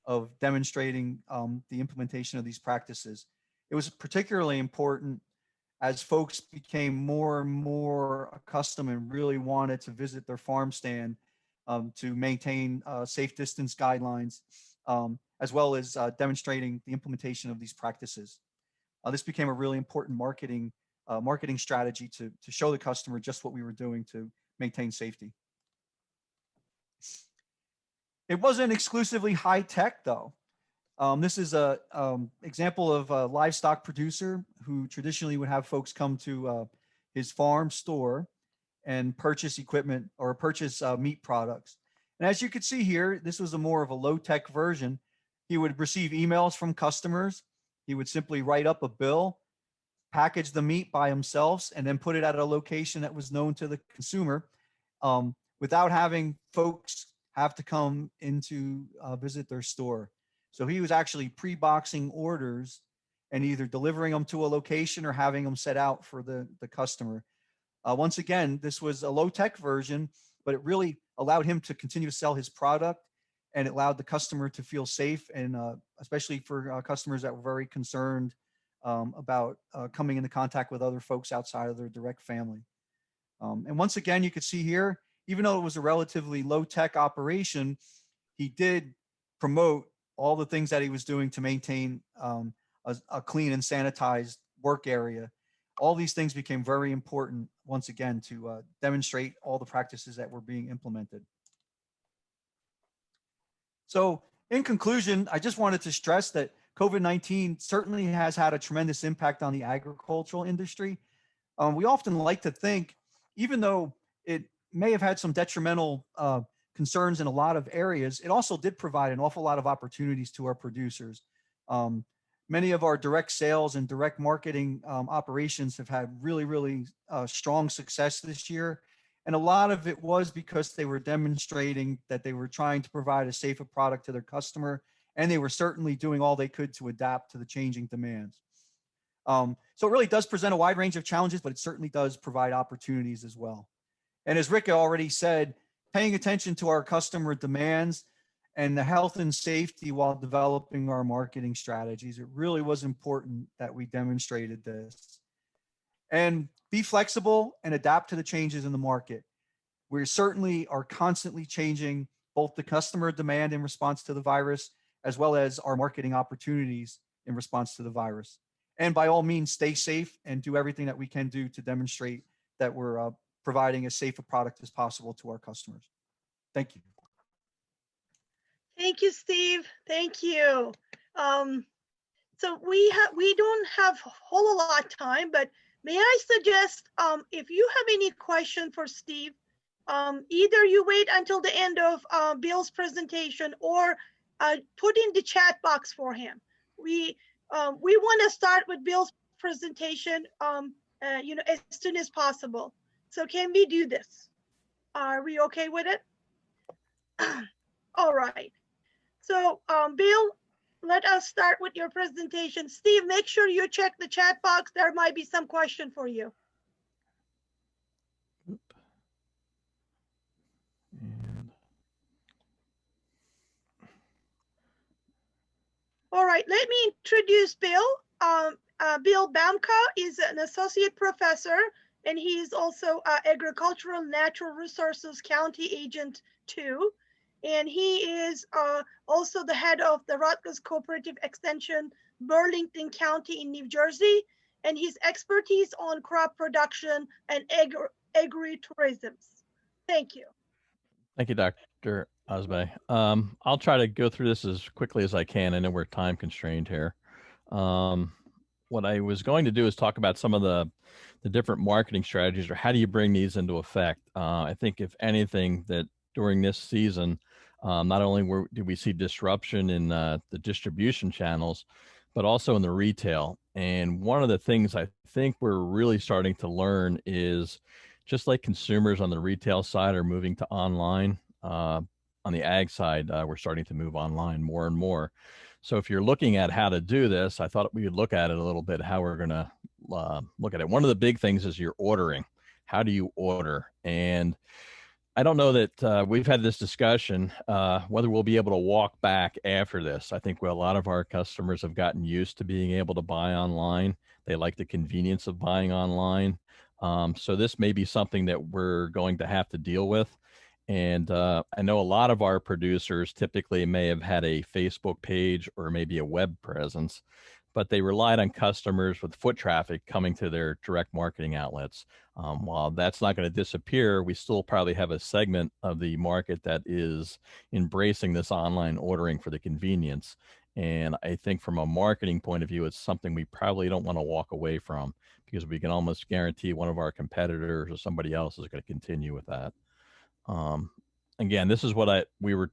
of demonstrating the implementation of these practices. It was particularly important as folks became more and more accustomed and really wanted to visit their farm stand to maintain safe distance guidelines, as well as demonstrating the implementation of these practices. This became a really important marketing strategy to show the customer just what we were doing to maintain safety. It wasn't exclusively high tech though. This is a example of a livestock producer who traditionally would have folks come to his farm store and purchase equipment or purchase meat products. And as you can see here, this was more of a low-tech version. He would receive emails from customers. He would simply write up a bill, package the meat by himself, and then put it at a location that was known to the consumer without having folks have to come in to visit their store. So he was actually pre-boxing orders and either delivering them to a location or having them set out for the customer. Once again, this was a low-tech version, but it really allowed him to continue to sell his product, and it allowed the customer to feel safe, and especially for customers that were very concerned about coming into contact with other folks outside of their direct family. And once again, you could see here, even though it was a relatively low-tech operation, he did promote all the things that he was doing to maintain a clean and sanitized work area. All these things became very important, once again, to demonstrate all the practices that were being implemented. So in conclusion, I just wanted to stress that COVID-19 certainly has had a tremendous impact on the agricultural industry. We often like to think, even though it may have had some detrimental concerns in a lot of areas, it also did provide an awful lot of opportunities to our producers. Many of our direct sales and direct marketing operations have had really, really strong success this year. And a lot of it was because they were demonstrating that they were trying to provide a safer product to their customer, and they were certainly doing all they could to adapt to the changing demands. So it really does present a wide range of challenges, but it certainly does provide opportunities as well. And as Rick already said, paying attention to our customer demands and the health and safety while developing our marketing strategies, it really was important that we demonstrated this. And be flexible and adapt to the changes in the market. We certainly are constantly changing both the customer demand in response to the virus, as well as our marketing opportunities in response to the virus. And by all means, stay safe and do everything that we can do to demonstrate that we're providing as safe a product as possible to our customers. Thank you. Thank you, Steve. Thank you. So we don't have a whole lot of time, but may I suggest if you have any question for Steve, either you wait until the end of Bill's presentation or put in the chat box for him. We want to start with Bill's presentation, as soon as possible. So can we do this? Are we okay with it? All right. So Bill, let us start with your presentation. Steve, make sure you check the chat box. There might be some question for you. All right, let me introduce Bill. Bill Banco is an associate professor, and he is also agricultural natural resources county agent too. And he is also the head of the Rutgers Cooperative Extension, Burlington County in New Jersey, and his expertise on crop production and agritourism. Thank you. Thank you, Dr. Osbe. I'll try to go through this as quickly as I can. I know we're time constrained here. What I was going to do is talk about some of the different marketing strategies, or how do you bring these into effect. I think if anything, that during this season, not only did we see disruption in the distribution channels, but also in the retail. And one of the things I think we're really starting to learn is, just like consumers on the retail side are moving to online, on the ag side, we're starting to move online more and more. So if you're looking at how to do this, I thought we would look at it a little bit, how we're going to look at it. One of the big things is your ordering. How do you order? And I don't know that we've had this discussion, whether we'll be able to walk back after this. I think a lot of our customers have gotten used to being able to buy online. They like the convenience of buying online. So this may be something that we're going to have to deal with. And I know a lot of our producers typically may have had a Facebook page or maybe a web presence, but they relied on customers with foot traffic coming to their direct marketing outlets. While that's not going to disappear, we still probably have a segment of the market that is embracing this online ordering for the convenience. And I think from a marketing point of view, it's something we probably don't want to walk away from, because we can almost guarantee one of our competitors or somebody else is going to continue with that. Again, this is what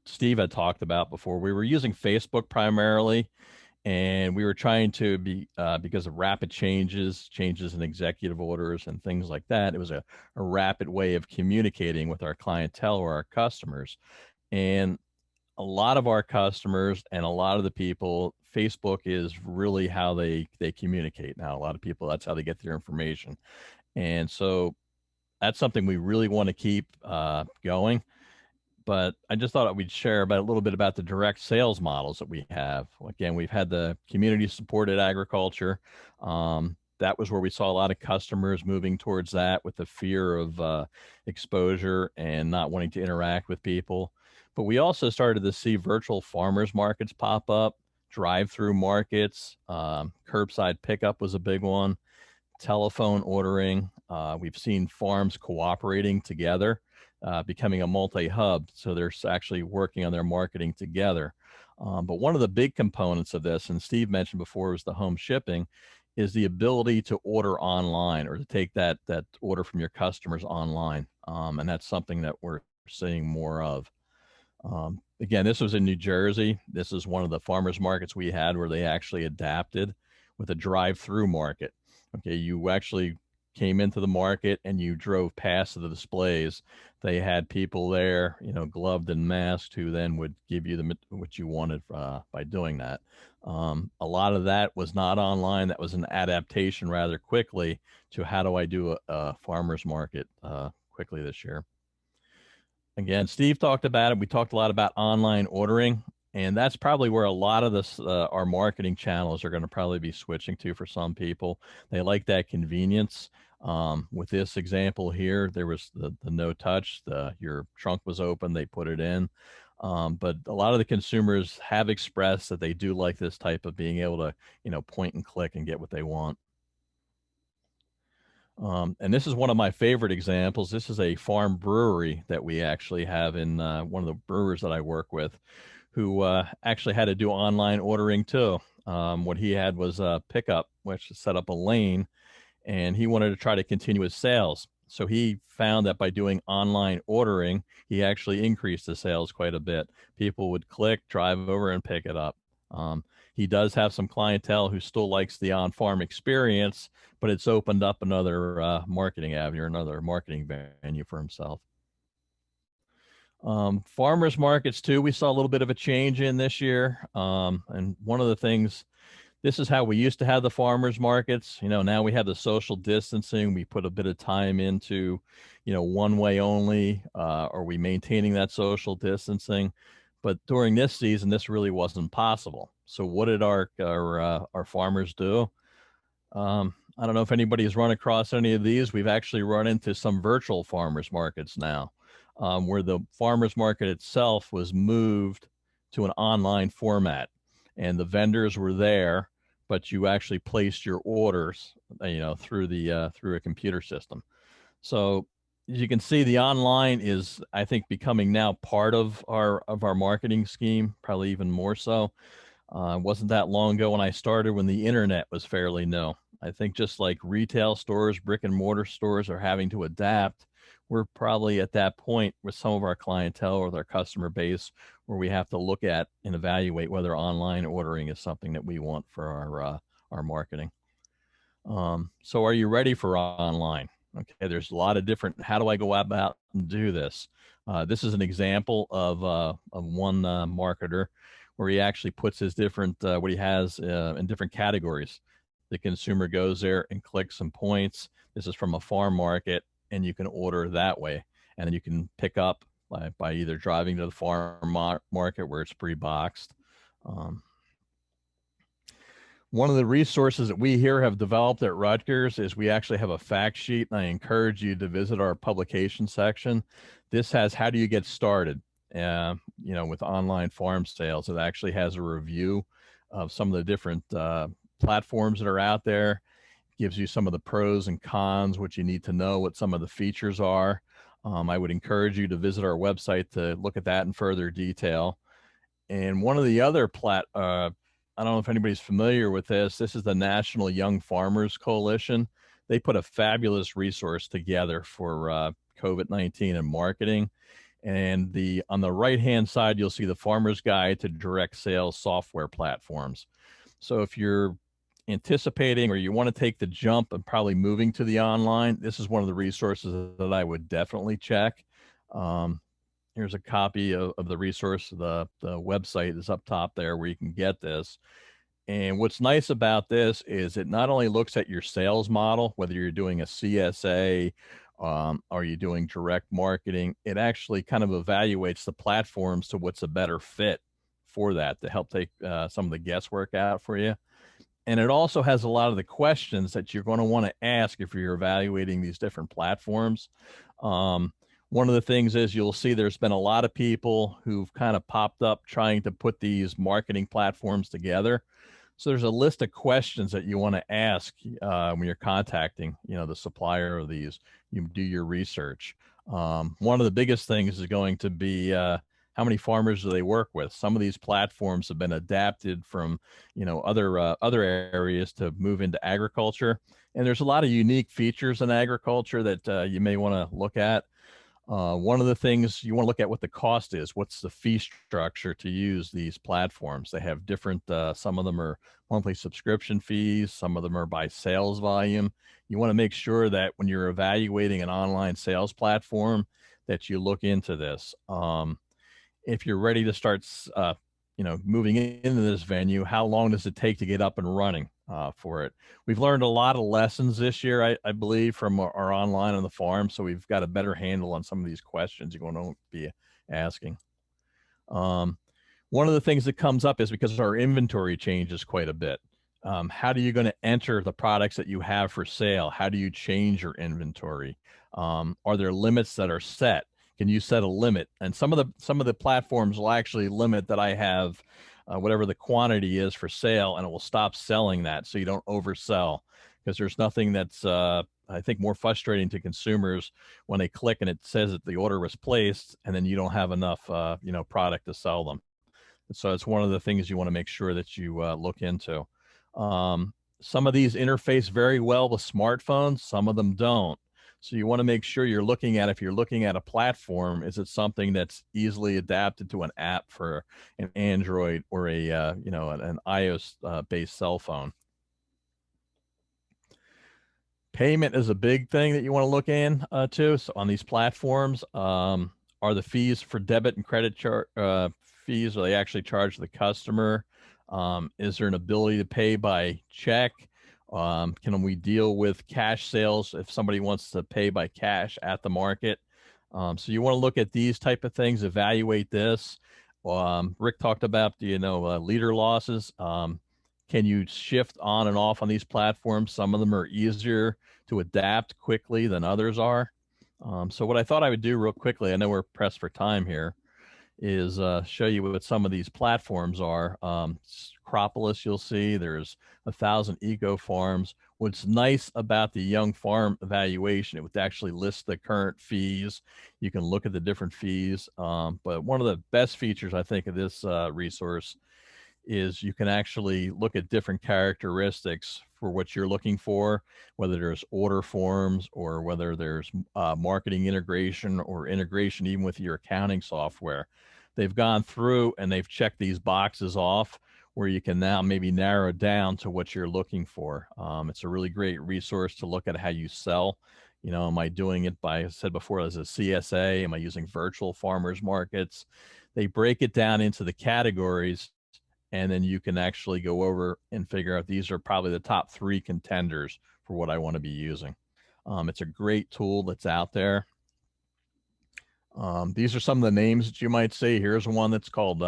Steve had talked about before. We were using Facebook primarily, and we were trying to be, because of rapid changes in executive orders and things like that, it was a rapid way of communicating with our clientele or our customers. And a lot of our customers and a lot of the people, Facebook is really how they communicate now. A lot of people, that's how they get their information. And so that's something we really want to keep going. But I just thought we'd share a little bit about the direct sales models that we have. Again, we've had the community supported agriculture. That was where we saw a lot of customers moving towards that with the fear of exposure and not wanting to interact with people. But we also started to see virtual farmers markets pop up, drive-through markets, curbside pickup was a big one, telephone ordering. We've seen farms cooperating together, becoming a multi-hub. So they're actually working on their marketing together. But one of the big components of this, and Steve mentioned before, was the home shipping, is the ability to order online, or to take that order from your customers online. And that's something that we're seeing more of. Again, this was in New Jersey. This is one of the farmers markets we had where they actually adapted with a drive-through market. Okay, you actually came into the market and you drove past the displays, they had people there, you know, gloved and masked, who then would give you what you wanted by doing that. A lot of that was not online. That was an adaptation rather quickly to how do I do a farmer's market quickly this year. Again, Steve talked about it. We talked a lot about online ordering, and that's probably where a lot of this, our marketing channels are going to probably be switching to for some people. They like that convenience. With this example here, there was the no touch, your trunk was open, they put it in. But a lot of the consumers have expressed that they do like this type of being able to, you know, point and click and get what they want. And this is one of my favorite examples. This is a farm brewery that we actually have in one of the brewers that I work with, who actually had to do online ordering too. What he had was a pickup, which set up a lane, and he wanted to try to continue his sales. So he found that by doing online ordering, he actually increased the sales quite a bit. People would click, drive over, and pick it up. He does have some clientele who still likes the on-farm experience, but it's opened up another marketing avenue, another marketing venue for himself. Farmers markets too, we saw a little bit of a change in this year. And one of the things, this is how we used to have the farmers markets. You know, now we have the social distancing. We put a bit of time into, you know, one way only. Are we maintaining that social distancing? But during this season, this really wasn't possible. So what did our farmers do? I don't know if anybody has run across any of these. We've actually run into some virtual farmers markets now, where the farmers market itself was moved to an online format, and the vendors were there, but you actually placed your orders, you know, through a computer system. So as you can see, the online is, I think, becoming now part of our marketing scheme, probably even more so. It wasn't that long ago when I started, when the internet was fairly new. I think just like retail stores, brick and mortar stores are having to adapt, we're probably at that point with some of our clientele or their customer base where we have to look at and evaluate whether online ordering is something that we want for our marketing. So are you ready for online? Okay, there's a lot of different, how do I go about and do this? This is an example of one marketer where he actually puts his different, what he has in different categories. The consumer goes there and clicks some points. This is from a farm market, and you can order that way. And then you can pick up by either driving to the farm market where it's pre-boxed. One of the resources that we here have developed at Rutgers is we actually have a fact sheet, and I encourage you to visit our publication section. This has how do you get started, you know, with online farm sales. It actually has a review of some of the different platforms that are out there, gives you some of the pros and cons, what you need to know, what some of the features are. I would encourage you to visit our website to look at that in further detail. And one of the other I don't know if anybody's familiar with this. This is the National Young Farmers Coalition. They put a fabulous resource together for COVID-19 and marketing. And on the right-hand side, you'll see the Farmer's Guide to Direct Sales Software Platforms. So if you're anticipating or you want to take the jump and probably moving to the online, this is one of the resources that I would definitely check. Here's a copy of the resource. The website is up top there where you can get this. And what's nice about this is it not only looks at your sales model, whether you're doing a CSA, or you're doing direct marketing, it actually kind of evaluates the platforms to what's a better fit for that to help take some of the guesswork out for you. And it also has a lot of the questions that you're going to want to ask if you're evaluating these different platforms. One of the things is you'll see there's been a lot of people who've kind of popped up trying to put these marketing platforms together. So there's a list of questions that you want to ask when you're contacting, you know, the supplier of these. You do your research. One of the biggest things is going to be how many farmers do they work with? Some of these platforms have been adapted from, you know, other areas to move into agriculture. And there's a lot of unique features in agriculture that you may want to look at. One of the things you want to look at what the cost is. What's the fee structure to use these platforms? They have different, some of them are monthly subscription fees. Some of them are by sales volume. You want to make sure that when you're evaluating an online sales platform that you look into this. If you're ready to start, moving into this venue, how long does it take to get up and running for it? We've learned a lot of lessons this year, I believe, from our online on the farm. So we've got a better handle on some of these questions you're going to be asking. One of the things that comes up is because our inventory changes quite a bit. How are you going to enter the products that you have for sale? How do you change your inventory? Are there limits that are set? Can you set a limit? And some of the platforms will actually limit that I have whatever the quantity is for sale, and it will stop selling that so you don't oversell, because there's nothing that's I think more frustrating to consumers when they click and it says that the order was placed and then you don't have enough product to sell them. So it's one of the things you want to make sure that you look into. Some of these interface very well with smartphones, some of them don't. So you want to make sure you're looking at, if you're looking at a platform, is it something that's easily adapted to an app for an Android or a an iOS based cell phone. Payment is a big thing that you want to look in to. So on these platforms, are the fees for debit and credit fees, are they actually charge the customer? Is there an ability to pay by check? Can we deal with cash sales if somebody wants to pay by cash at the market? So you want to look at these type of things, evaluate this. Rick talked about, leader losses. Can you shift on and off on these platforms? Some of them are easier to adapt quickly than others are. So what I thought I would do real quickly, I know we're pressed for time here, is show you what some of these platforms are. Acropolis, you'll see there's 1,000 eco farms. What's nice about the Young Farm evaluation, it would actually list the current fees. You can look at the different fees. But one of the best features, I think, of this resource is you can actually look at different characteristics for what you're looking for, whether there's order forms or whether there's marketing integration or integration even with your accounting software. They've gone through and they've checked these boxes off where you can now maybe narrow down to what you're looking for. It's a really great resource to look at how you sell. Am I doing it by, I said before, as a CSA? Am I using virtual farmers markets? They break it down into the categories, and then you can actually go over and figure out these are probably the top 3 contenders for what I want to be using. It's a great tool that's out there. These are some of the names that you might see. Here's one that's called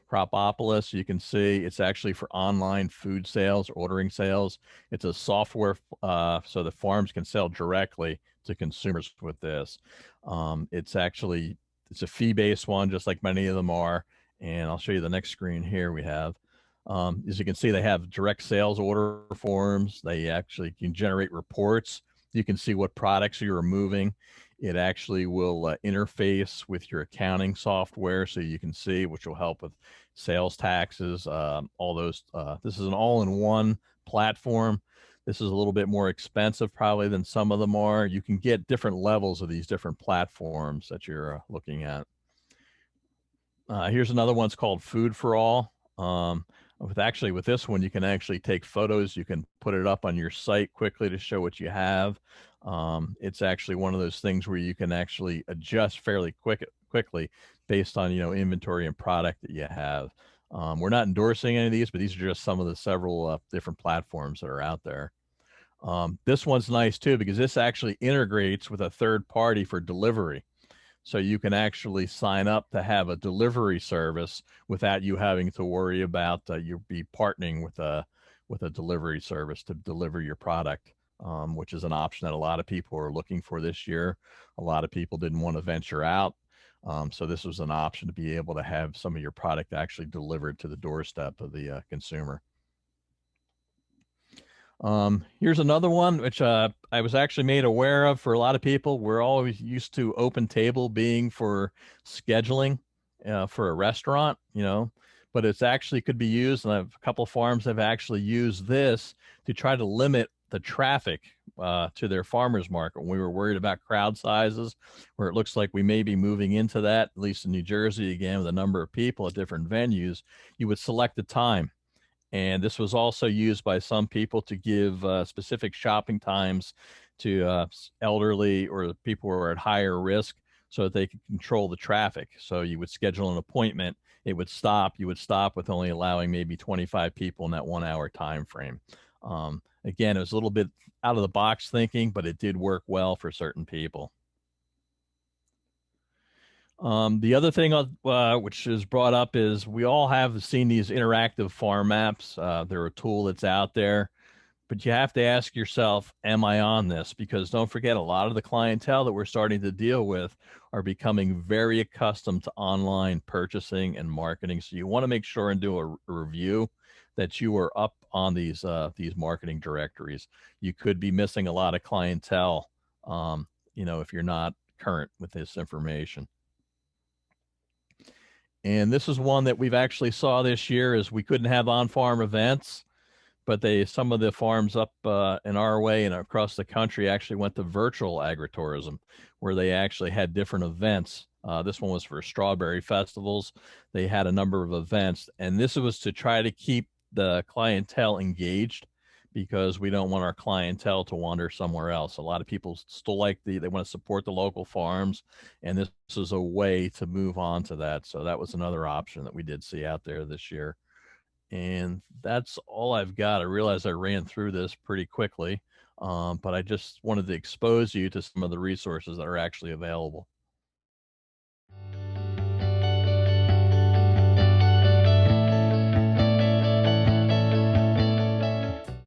Propopolis. You can see it's actually for online food sales, ordering sales. It's a software so the farms can sell directly to consumers with this. It's a fee-based one, just like many of them are. And I'll show you the next screen here we have. As you can see, they have direct sales order forms. They actually can generate reports. You can see what products you're moving. It actually will interface with your accounting software so you can see, which will help with sales taxes, all those. This is an all-in-one platform. This is a little bit more expensive probably than some of them are. You can get different levels of these different platforms that you're looking at. Here's another one. It's called Food for All. With this one, you can actually take photos. You can put it up on your site quickly to show what you have. It's actually one of those things where you can actually adjust fairly quickly based on inventory and product that you have. We're not endorsing any of these, but these are just some of the several different platforms that are out there. This one's nice too because this actually integrates with a third party for delivery. So you can actually sign up to have a delivery service without you having to worry about you'll be partnering with a delivery service to deliver your product, which is an option that a lot of people are looking for this year. A lot of people didn't want to venture out. So this was an option to be able to have some of your product actually delivered to the doorstep of the consumer. Here's another one, which I was actually made aware of for a lot of people. We're always used to Open Table being for scheduling for a restaurant, but it's actually could be used. And a couple of farms have actually used this to try to limit the traffic to their farmers market. We were worried about crowd sizes, where it looks like we may be moving into that, at least in New Jersey again, with a number of people at different venues. You would select a time. And this was also used by some people to give specific shopping times to elderly or people who are at higher risk so that they could control the traffic. So you would schedule an appointment, it would stop, you would stop with only allowing maybe 25 people in that 1 hour time frame. Again, it was a little bit out of the box thinking, but it did work well for certain people. The other thing which is brought up is we all have seen these interactive farm maps. They're a tool that's out there, but you have to ask yourself, am I on this? Because don't forget, a lot of the clientele that we're starting to deal with are becoming very accustomed to online purchasing and marketing. So you want to make sure and do a review that you are up on these marketing directories. You could be missing a lot of clientele, if you're not current with this information. And this is one that we've actually saw this year is we couldn't have on-farm events, but some of the farms up in our way and across the country actually went to virtual agritourism, where they actually had different events. This one was for strawberry festivals. They had a number of events, and this was to try to keep the clientele engaged, because we don't want our clientele to wander somewhere else. A lot of people still they want to support the local farms, and this is a way to move on to that. So that was another option that we did see out there this year. And that's all I've got. I realize I ran through this pretty quickly, but I just wanted to expose you to some of the resources that are actually available.